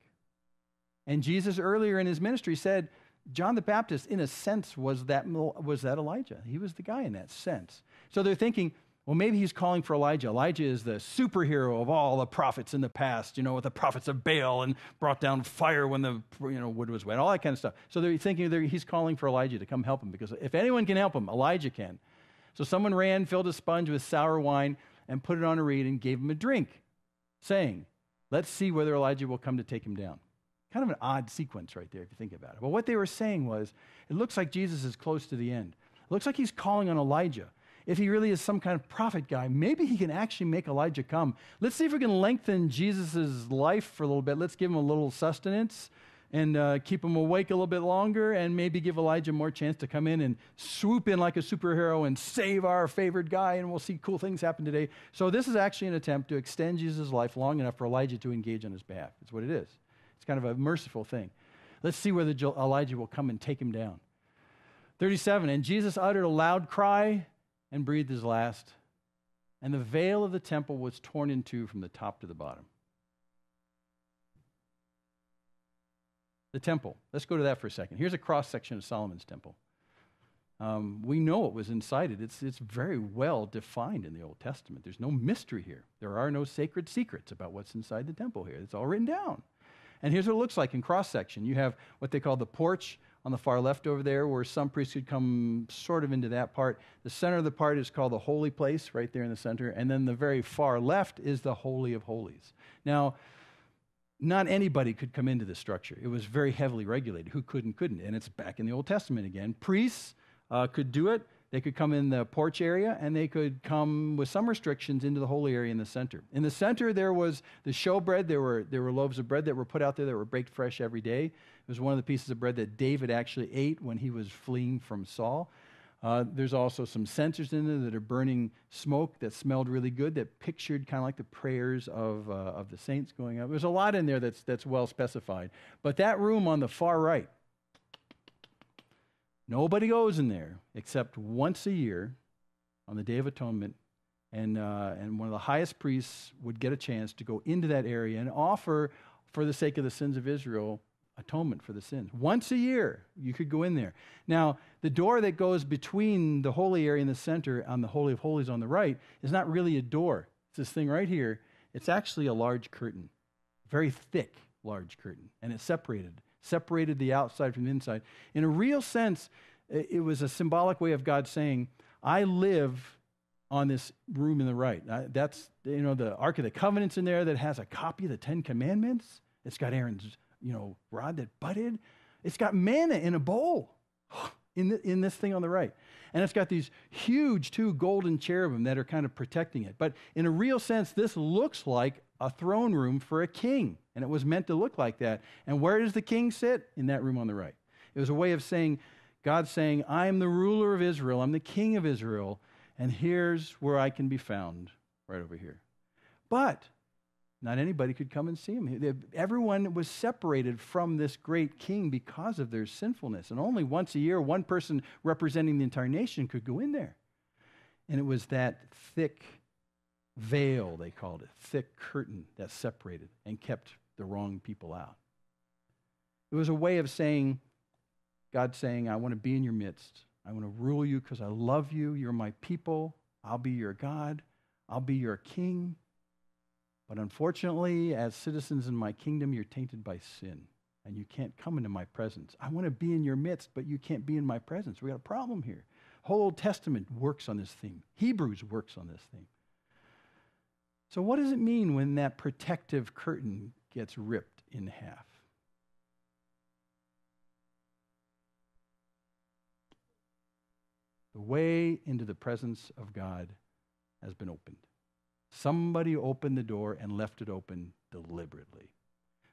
And Jesus earlier in his ministry said, John the Baptist, in a sense, was that Elijah. He was the guy in that sense. So they're thinking, well, maybe he's calling for Elijah. Elijah is the superhero of all the prophets in the past, with the prophets of Baal and brought down fire when the wood was wet, all that kind of stuff. So they're thinking he's calling for Elijah to come help him, because if anyone can help him, Elijah can. So someone ran, filled a sponge with sour wine, and put it on a reed and gave him a drink, saying, let's see whether Elijah will come to take him down. Kind of an odd sequence right there if you think about it. But what they were saying was, it looks like Jesus is close to the end. It looks like he's calling on Elijah. If he really is some kind of prophet guy, maybe he can actually make Elijah come. Let's see if we can lengthen Jesus' life for a little bit. Let's give him a little sustenance and keep him awake a little bit longer, and maybe give Elijah more chance to come in and swoop in like a superhero and save our favorite guy, and we'll see cool things happen today. So this is actually an attempt to extend Jesus' life long enough for Elijah to engage on his behalf. That's what it is. It's kind of a merciful thing. Let's see whether Elijah will come and take him down. 37, and Jesus uttered a loud cry and breathed his last, and the veil of the temple was torn in two from the top to the bottom. The temple. Let's go to that for a second. Here's a cross-section of Solomon's temple. We know what was inside it. It's very well defined in the Old Testament. There's no mystery here. There are no sacred secrets about what's inside the temple here. It's all written down. And here's what it looks like in cross-section. You have what they call the porch on the far left over there, where some priests could come sort of into that part. The center of the part is called the holy place, right there in the center. And then the very far left is the Holy of Holies. Now, not anybody could come into this structure. It was very heavily regulated. Who could and couldn't? And it's back in the Old Testament again. Priests could do it. They could come in the porch area, and they could come with some restrictions into the holy area in the center. In the center, there was the showbread. There were loaves of bread that were put out there that were baked fresh every day. It was one of the pieces of bread that David actually ate when he was fleeing from Saul. There's also some censers in there that are burning smoke that smelled really good, that pictured kind of like the prayers of the saints going up. There's a lot in there that's well specified. But that room on the far right, nobody goes in there except once a year on the Day of Atonement, and one of the highest priests would get a chance to go into that area and offer, for the sake of the sins of Israel, atonement for the sins. Once a year, you could go in there. Now, the door that goes between the holy area in the center on the Holy of Holies on the right is not really a door. It's this thing right here. It's actually a large curtain, very thick, large curtain, and it's separated the outside from the inside. In a real sense, it was a symbolic way of God saying, I live on this room in the right. That's, the Ark of the Covenant's in there that has a copy of the Ten Commandments. It's got Aaron's, rod that budded. It's got manna in a bowl in this thing on the right. And it's got these huge two golden cherubim that are kind of protecting it. But in a real sense, this looks like a throne room for a king. And it was meant to look like that. And where does the king sit? In that room on the right. It was a way of saying, God saying, I am the ruler of Israel. I'm the king of Israel. And here's where I can be found, right over here. But not anybody could come and see him. Everyone was separated from this great king because of their sinfulness. And only once a year, one person representing the entire nation could go in there. And it was that thick veil, they called it, thick curtain that separated and kept the wrong people out. It was a way of saying, God saying, I want to be in your midst. I want to rule you because I love you. You're my people. I'll be your God. I'll be your king. But unfortunately, as citizens in my kingdom, you're tainted by sin, and you can't come into my presence. I want to be in your midst, but you can't be in my presence. We got a problem here. Whole Old Testament works on this theme. Hebrews works on this theme. So what does it mean when that protective curtain gets ripped in half? The way into the presence of God has been opened. Somebody opened the door and left it open deliberately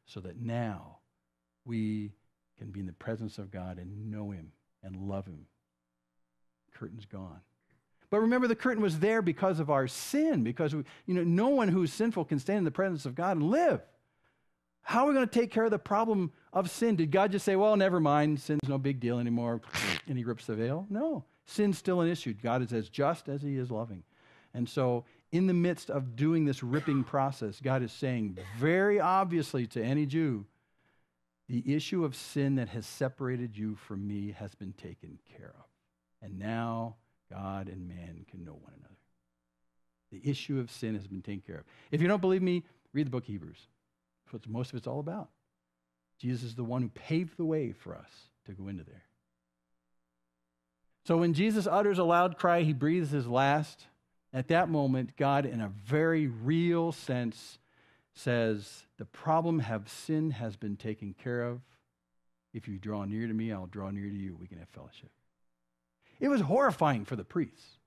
so that now we can be in the presence of God and know him and love him. Curtain's gone. But remember, the curtain was there because of our sin, because no one who's sinful can stand in the presence of God and live. How are we going to take care of the problem of sin? Did God just say, well, never mind, sin's no big deal anymore, and he rips the veil? No, sin's still an issue. God is as just as he is loving. And so in the midst of doing this ripping process, God is saying very obviously to any Jew, The issue of sin that has separated you from me has been taken care of. And now God and man can know one another. The issue of sin has been taken care of. If you don't believe me, read the book of Hebrews. That's what most of it's all about. Jesus is the one who paved the way for us to go into there. So when Jesus utters a loud cry, he breathes his last. At that moment, God, in a very real sense, says, the problem of sin has been taken care of. If you draw near to me, I'll draw near to you. We can have fellowship. It was horrifying for the priests.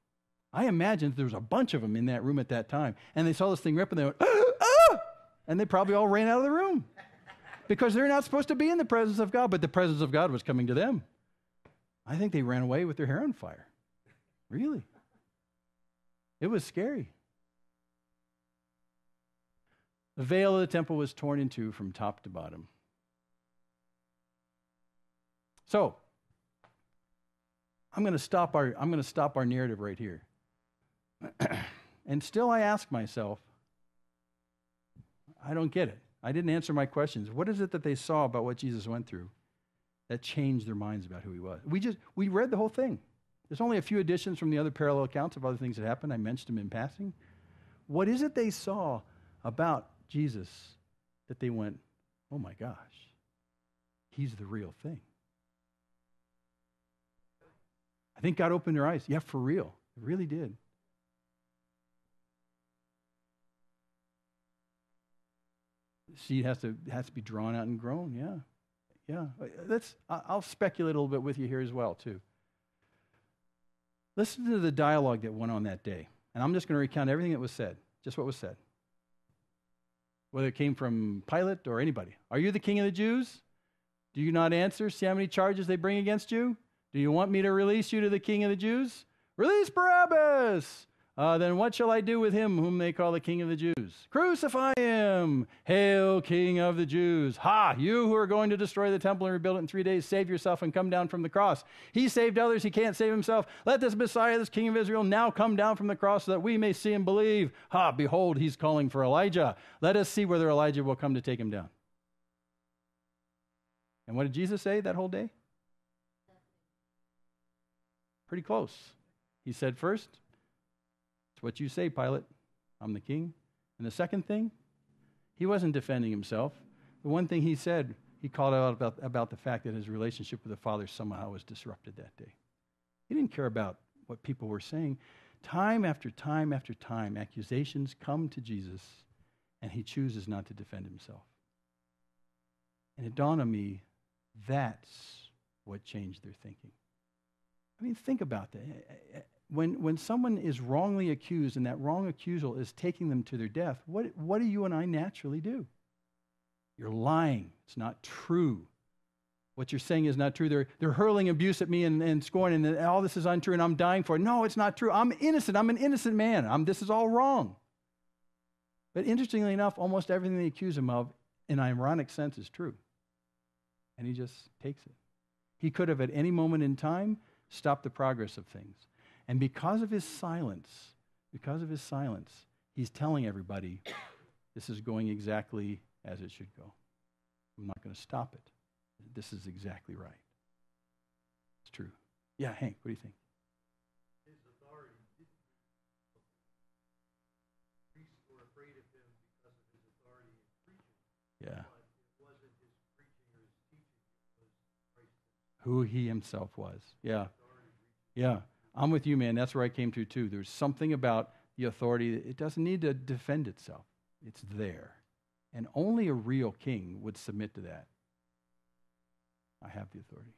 I imagine there was a bunch of them in that room at that time, and they saw this thing rip, and they went, ah, ah! And they probably all ran out of the room because they're not supposed to be in the presence of God, but the presence of God was coming to them. I think they ran away with their hair on fire. Really. It was scary. The veil of the temple was torn in two from top to bottom. So, I'm going to stop our narrative right here. And still I ask myself, I don't get it. I didn't answer my questions. What is it that they saw about what Jesus went through that changed their minds about who he was? We read the whole thing. There's only a few additions from the other parallel accounts of other things that happened. I mentioned them in passing. What is it they saw about Jesus that they went, oh my gosh, he's the real thing? I think God opened their eyes. Yeah, for real. It really did. Seed has to be drawn out and grown. Yeah. I'll speculate a little bit with you here as well, too. Listen to the dialogue that went on that day. And I'm just going to recount everything that was said, just what was said. Whether it came from Pilate or anybody. Are you the king of the Jews? Do you not answer? See how many charges they bring against you? Do you want me to release you to the king of the Jews? Release Barabbas! Then what shall I do with him whom they call the king of the Jews? Crucify him! Hail, king of the Jews! Ha! You who are going to destroy the temple and rebuild it in 3 days, save yourself and come down from the cross. He saved others, he can't save himself. Let this Messiah, this king of Israel, now come down from the cross so that we may see and believe. Ha! Behold, he's calling for Elijah. Let us see whether Elijah will come to take him down. And what did Jesus say that whole day? Pretty close. He said first, it's what you say, Pilate. I'm the king. And the second thing, he wasn't defending himself. The one thing he said, he called out about the fact that his relationship with the Father somehow was disrupted that day. He didn't care about what people were saying. Time after time after time, accusations come to Jesus, and he chooses not to defend himself. And it dawned on me, that's what changed their thinking. I mean, think about that. When someone is wrongly accused and that wrong accusal is taking them to their death, what do you and I naturally do? You're lying. It's not true. What you're saying is not true. They're hurling abuse at me and scorn, and all this is untrue, and I'm dying for it. No, it's not true. I'm innocent. I'm an innocent man. This is all wrong. But interestingly enough, almost everything they accuse him of, in an ironic sense, is true. And he just takes it. He could have, at any moment in time, stopped the progress of things. And because of his silence, he's telling everybody, this is going exactly as it should go. I'm not going to stop it. This is exactly right. It's true. Yeah, Hank, what do you think? His authority didn't. Priests were afraid of him because of his authority in preaching. Yeah. But it wasn't his preaching or his teaching. It was Christ. Who he himself was. Yeah. Yeah. I'm with you, man. That's where I came to, too. There's something about the authority. It doesn't need to defend itself. It's there. And only a real king would submit to that. I have the authority.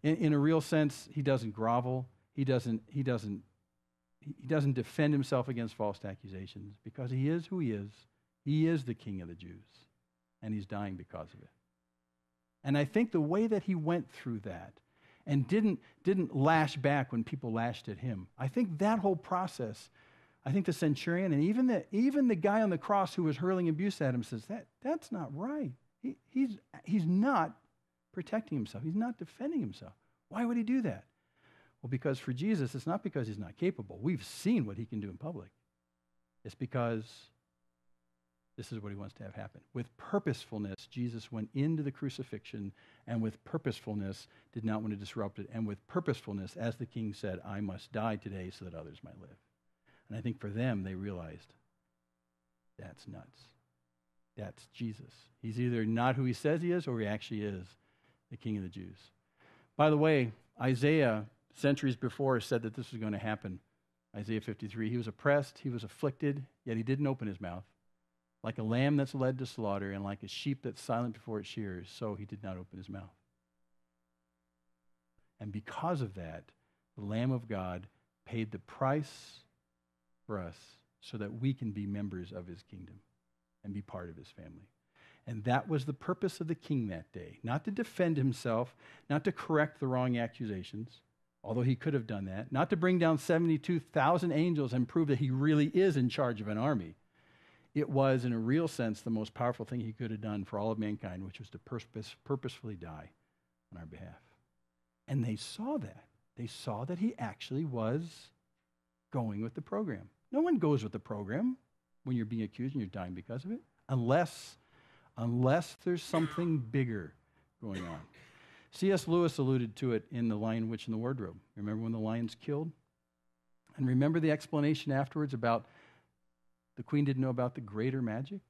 In a real sense, he doesn't grovel. He doesn't defend himself against false accusations because he is who he is. He is the king of the Jews. And he's dying because of it. And I think the way that he went through that and didn't lash back when people lashed at him. I think that whole process, I think the centurion and even the guy on the cross who was hurling abuse at him says, that's not right. He's not protecting himself. He's not defending himself. Why would he do that? Well, because for Jesus, it's not because he's not capable. We've seen what he can do in public. It's because This is what he wants to have happen. With purposefulness, Jesus went into the crucifixion, and with purposefulness did not want to disrupt it. And with purposefulness, as the king said, I must die today so that others might live. And I think for them, they realized, that's nuts. That's Jesus. He's either not who he says he is, or he actually is the King of the Jews. By the way, Isaiah, centuries before, said that this was going to happen. Isaiah 53, he was oppressed, he was afflicted, yet he didn't open his mouth. Like a lamb that's led to slaughter, and like a sheep that's silent before its shearers, so he did not open his mouth. And because of that, the Lamb of God paid the price for us so that we can be members of his kingdom and be part of his family. And that was the purpose of the king that day, not to defend himself, not to correct the wrong accusations, although he could have done that, not to bring down 72,000 angels and prove that he really is in charge of an army. It was, in a real sense, the most powerful thing he could have done for all of mankind, which was to purposefully die on our behalf. And they saw that. They saw that he actually was going with the program. No one goes with the program when you're being accused and you're dying because of it, unless there's something bigger going on. C.S. Lewis alluded to it in The Lion, Witch, and the Wardrobe. Remember when the lion's killed? And remember the explanation afterwards about the queen didn't know about the greater magic?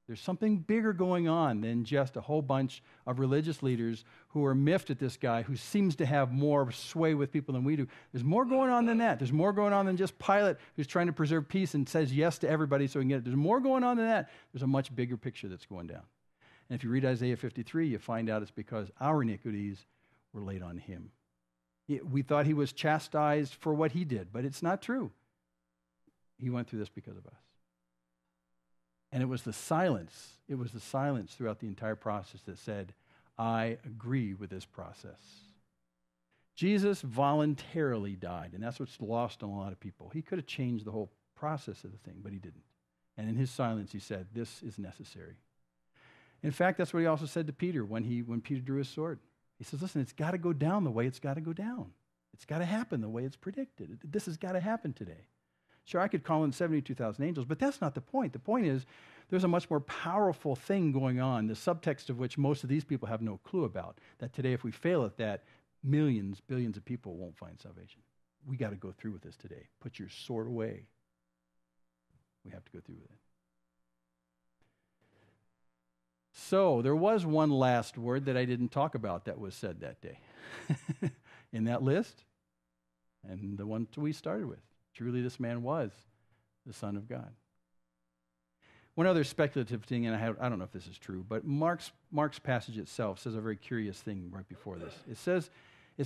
There's something bigger going on than just a whole bunch of religious leaders who are miffed at this guy who seems to have more sway with people than we do. There's more going on than that. There's more going on than just Pilate who's trying to preserve peace and says yes to everybody so he can get it. There's more going on than that. There's a much bigger picture that's going down. And if you read Isaiah 53, you find out it's because our iniquities were laid on him. We thought he was chastised for what he did, but it's not true. He went through this because of us. And it was the silence throughout the entire process that said, I agree with this process. Jesus voluntarily died, and that's what's lost on a lot of people. He could have changed the whole process of the thing, but he didn't. And in his silence, he said, this is necessary. In fact, that's what he also said to Peter when Peter drew his sword. He says, listen, it's got to go down the way it's got to go down. It's got to happen the way it's predicted. This has got to happen today. Sure, I could call in 72,000 angels, but that's not the point. The point is there's a much more powerful thing going on, the subtext of which most of these people have no clue about, that today if we fail at that, millions, billions of people won't find salvation. We got to go through with this today. Put your sword away. We have to go through with it. So there was one last word that I didn't talk about that was said that day in that list, and the one we started with. Truly, this man was the Son of God. One other speculative thing, and I don't know if this is true, but Mark's passage itself says a very curious thing right before this. It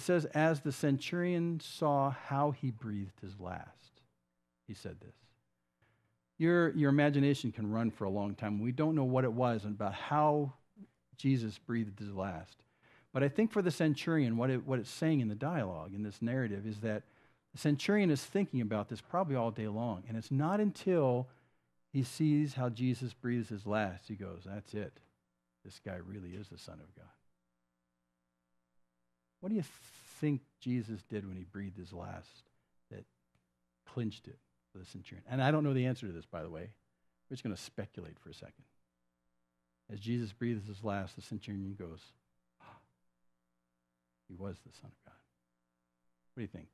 says, as the centurion saw how he breathed his last, he said this. Your imagination can run for a long time. We don't know what it was and about how Jesus breathed his last. But I think for the centurion, what it's saying in the dialogue, in this narrative, is that the centurion is thinking about this probably all day long. And it's not until he sees how Jesus breathes his last, he goes, that's it. This guy really is the Son of God. What do you think Jesus did when he breathed his last that clinched it for the centurion? And I don't know the answer to this, by the way. We're just going to speculate for a second. As Jesus breathes his last, the centurion goes, he was the Son of God. What do you think?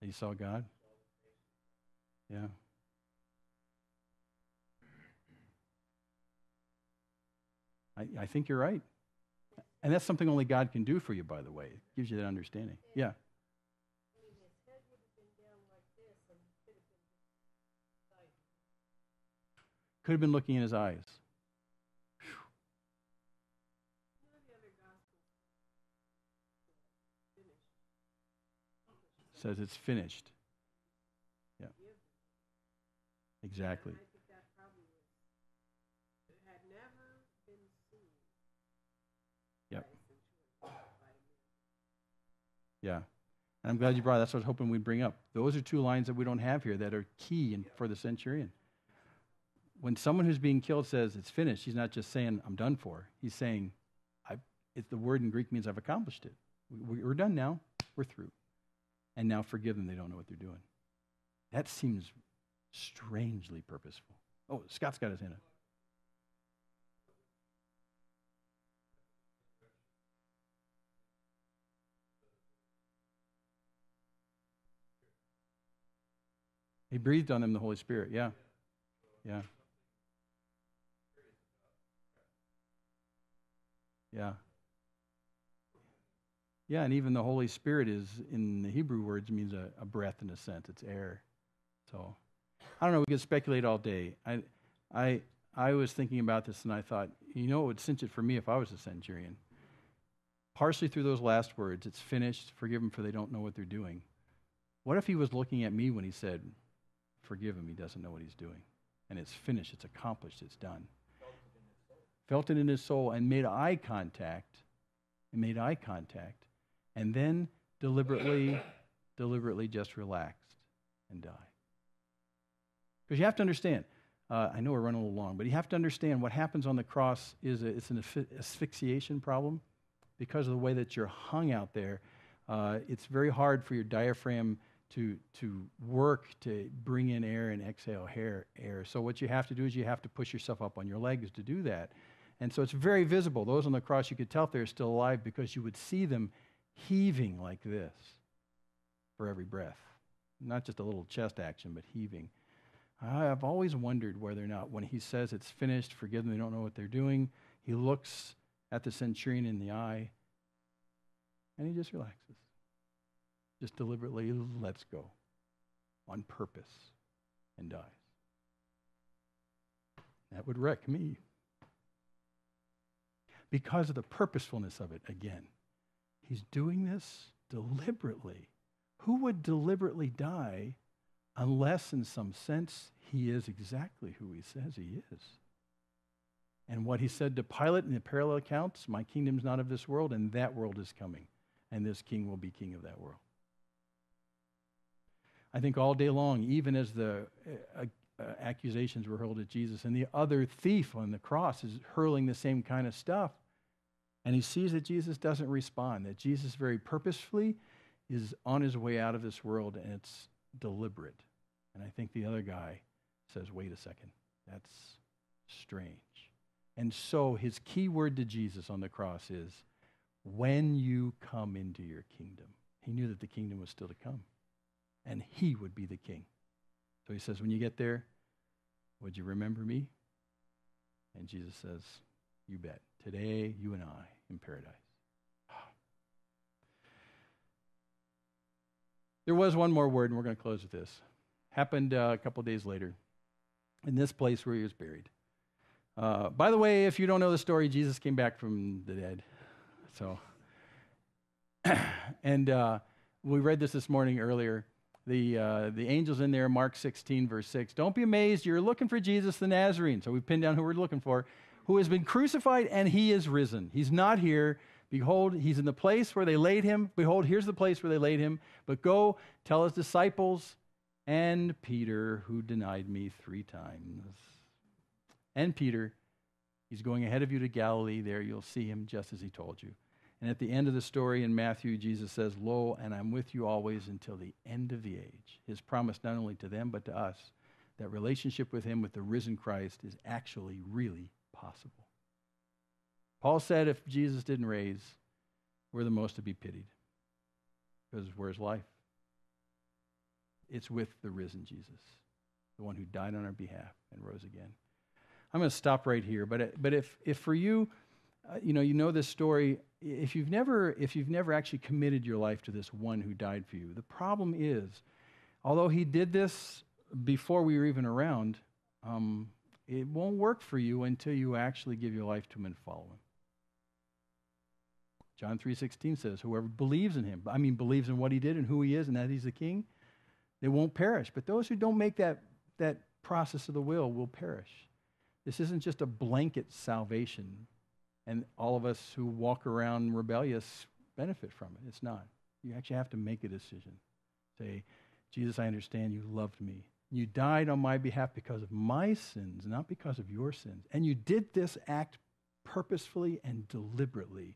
He saw God? Yeah. I think you're right. And that's something only God can do for you, by the way. It gives you that understanding. Yeah. His head would have been down like this and could have been beside him. Could have been looking in his eyes. None of the other gospels finished. Says it's finished. Yeah. Exactly. I think that probably was, it had never been seen. Yep. By a man. Yeah. And I'm glad you brought it. That's what I was hoping we'd bring up. Those are two lines that we don't have here that are key for the centurion. When someone who's being killed says it's finished, he's not just saying, I'm done for. He's saying, the word in Greek means I've accomplished it. We're done now. We're through. And now forgive them. They don't know what they're doing. That seems strangely purposeful. Oh, Scott's got his hand up. He breathed on them the Holy Spirit. Yeah. Yeah. Yeah. Yeah, and even the Holy Spirit is, in the Hebrew words, means a breath in a sense. It's air. So, I don't know. We could speculate all day. I was thinking about this, and I thought, it would cinch it for me if I was a centurion. Partially through those last words, it's finished, forgive them for they don't know what they're doing. What if he was looking at me when he said, forgive him, he doesn't know what he's doing. And it's finished, it's accomplished, it's done. Felt it in his soul and made eye contact. And then deliberately just relaxed and died. Because you have to understand, I know we're running a little long, but you have to understand what happens on the cross is it's an asphyxiation problem. Because of the way that you're hung out there, it's very hard for your diaphragm to work to bring in air and exhale air. So what you have to do is you have to push yourself up on your legs to do that. And so it's very visible. Those on the cross, you could tell if they're still alive because you would see them heaving like this for every breath. Not just a little chest action, but heaving. I've always wondered whether or not when he says it's finished, forgive them, they don't know what they're doing, he looks at the centurion in the eye and he just relaxes. Just deliberately lets go on purpose and dies. That would wreck me. Because of the purposefulness of it, again. He's doing this deliberately. Who would deliberately die unless, in some sense, he is exactly who he says he is? And what he said to Pilate in the parallel accounts, my kingdom's not of this world, and that world is coming. And this king will be king of that world. I think all day long, even as the accusations were hurled at Jesus, and the other thief on the cross is hurling the same kind of stuff, and he sees that Jesus doesn't respond, that Jesus very purposefully is on his way out of this world, and it's deliberate. And I think the other guy says, wait a second, that's strange. And so his key word to Jesus on the cross is, when you come into your kingdom. He knew that the kingdom was still to come, and he would be the king. So he says, when you get there, would you remember me? And Jesus says, you bet. Today, you and I in paradise. There was one more word, and we're going to close with this. Happened a couple days later in this place where he was buried. By the way, if you don't know the story, Jesus came back from the dead. So, and we read this morning earlier. The angel's in there, Mark 16, verse 6. Don't be amazed, you're looking for Jesus the Nazarene. So we pinned down who we're looking for, who has been crucified and he is risen. He's not here. Behold, he's in the place where they laid him. Behold, here's the place where they laid him. But go tell his disciples and Peter, who denied me 3 times. And Peter, he's going ahead of you to Galilee. There you'll see him just as he told you. And at the end of the story in Matthew, Jesus says, lo, and I'm with you always until the end of the age. His promise not only to them, but to us, that relationship with him, with the risen Christ, is actually really possible. Paul said if Jesus didn't raise, we're the most to be pitied. Because where's life? It's with the risen Jesus, the one who died on our behalf and rose again. I'm going to stop right here. But if for you, you know this story. If you've never actually committed your life to this one who died for you, the problem is, although he did this before we were even around, it won't work for you until you actually give your life to him and follow him. John 3:16 says, whoever believes in him, believes in what he did and who he is and that he's the king, they won't perish. But those who don't make that process of the will perish. This isn't just a blanket salvation, and all of us who walk around rebellious benefit from it. It's not. You actually have to make a decision. Say, Jesus, I understand you loved me. You died on my behalf because of my sins, not because of your sins. And you did this act purposefully and deliberately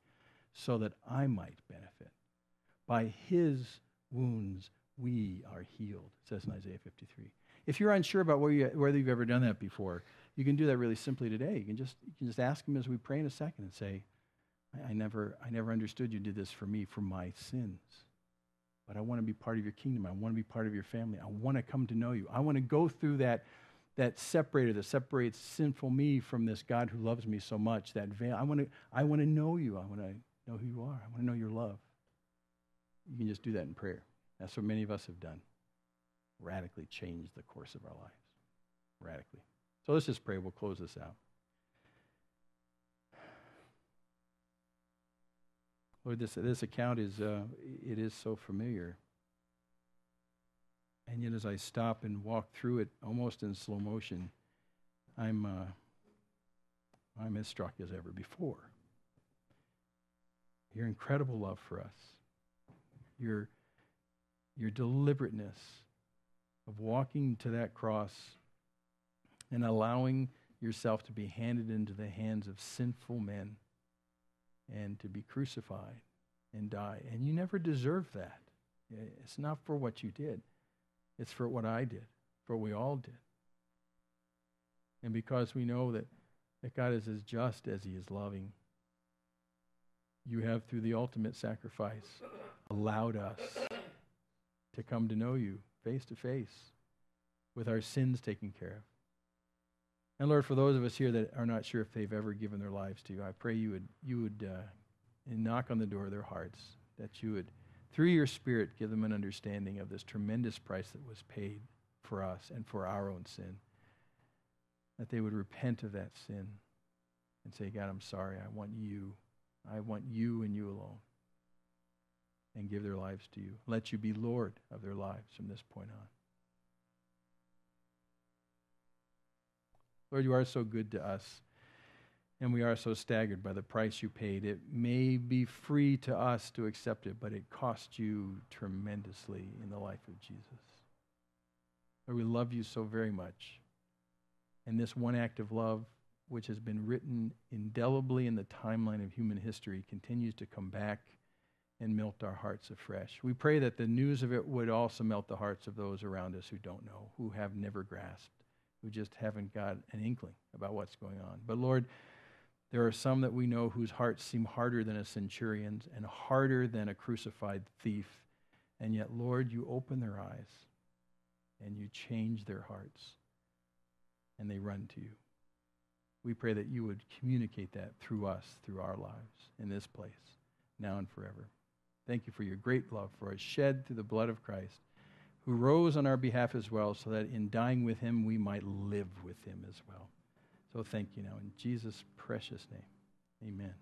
so that I might benefit. By his wounds We are healed, it says in Isaiah 53. If you're unsure about whether you've ever done that before, you can do that really simply today. You can just ask him as we pray in a second and say, I never understood you did this for me, for my sins. But I want to be part of your kingdom. I want to be part of your family. I want to come to know you. I want to go through that separator that separates sinful me from this God who loves me so much, that veil. I want to know you. I want to know who you are. I want to know your love. You can just do that in prayer. That's what many of us have done. Radically changed the course of our lives. Radically. So let's just pray. We'll close this out. Lord, this account is so familiar. And yet as I stop and walk through it almost in slow motion, I'm as struck as ever before. Your incredible love for us. Your deliberateness of walking to that cross and allowing yourself to be handed into the hands of sinful men and to be crucified and die. And you never deserved that. It's not for what you did. It's for what I did, for what we all did. And because we know that God is as just as he is loving, you have, through the ultimate sacrifice, allowed us to come to know you face to face with our sins taken care of. And Lord, for those of us here that are not sure if they've ever given their lives to you, I pray you would knock on the door of their hearts, that you would, through your Spirit, give them an understanding of this tremendous price that was paid for us and for our own sin. That they would repent of that sin and say, God, I'm sorry, I want you. I want you and you alone. And give their lives to you. Let you be Lord of their lives from this point on. Lord, you are so good to us, and we are so staggered by the price you paid. It may be free to us to accept it, but it cost you tremendously in the life of Jesus. Lord, we love you so very much. And this one act of love, which has been written indelibly in the timeline of human history, continues to come back and melt our hearts afresh. We pray that the news of it would also melt the hearts of those around us who don't know, who have never grasped, who just haven't got an inkling about what's going on. But Lord, there are some that we know whose hearts seem harder than a centurion's and harder than a crucified thief. And yet, Lord, you open their eyes and you change their hearts and they run to you. We pray that you would communicate that through us, through our lives, in this place, now and forever. Thank you for your great love for us, shed through the blood of Christ, who rose on our behalf as well, so that in dying with him, we might live with him as well. So thank you now in Jesus' precious name. Amen.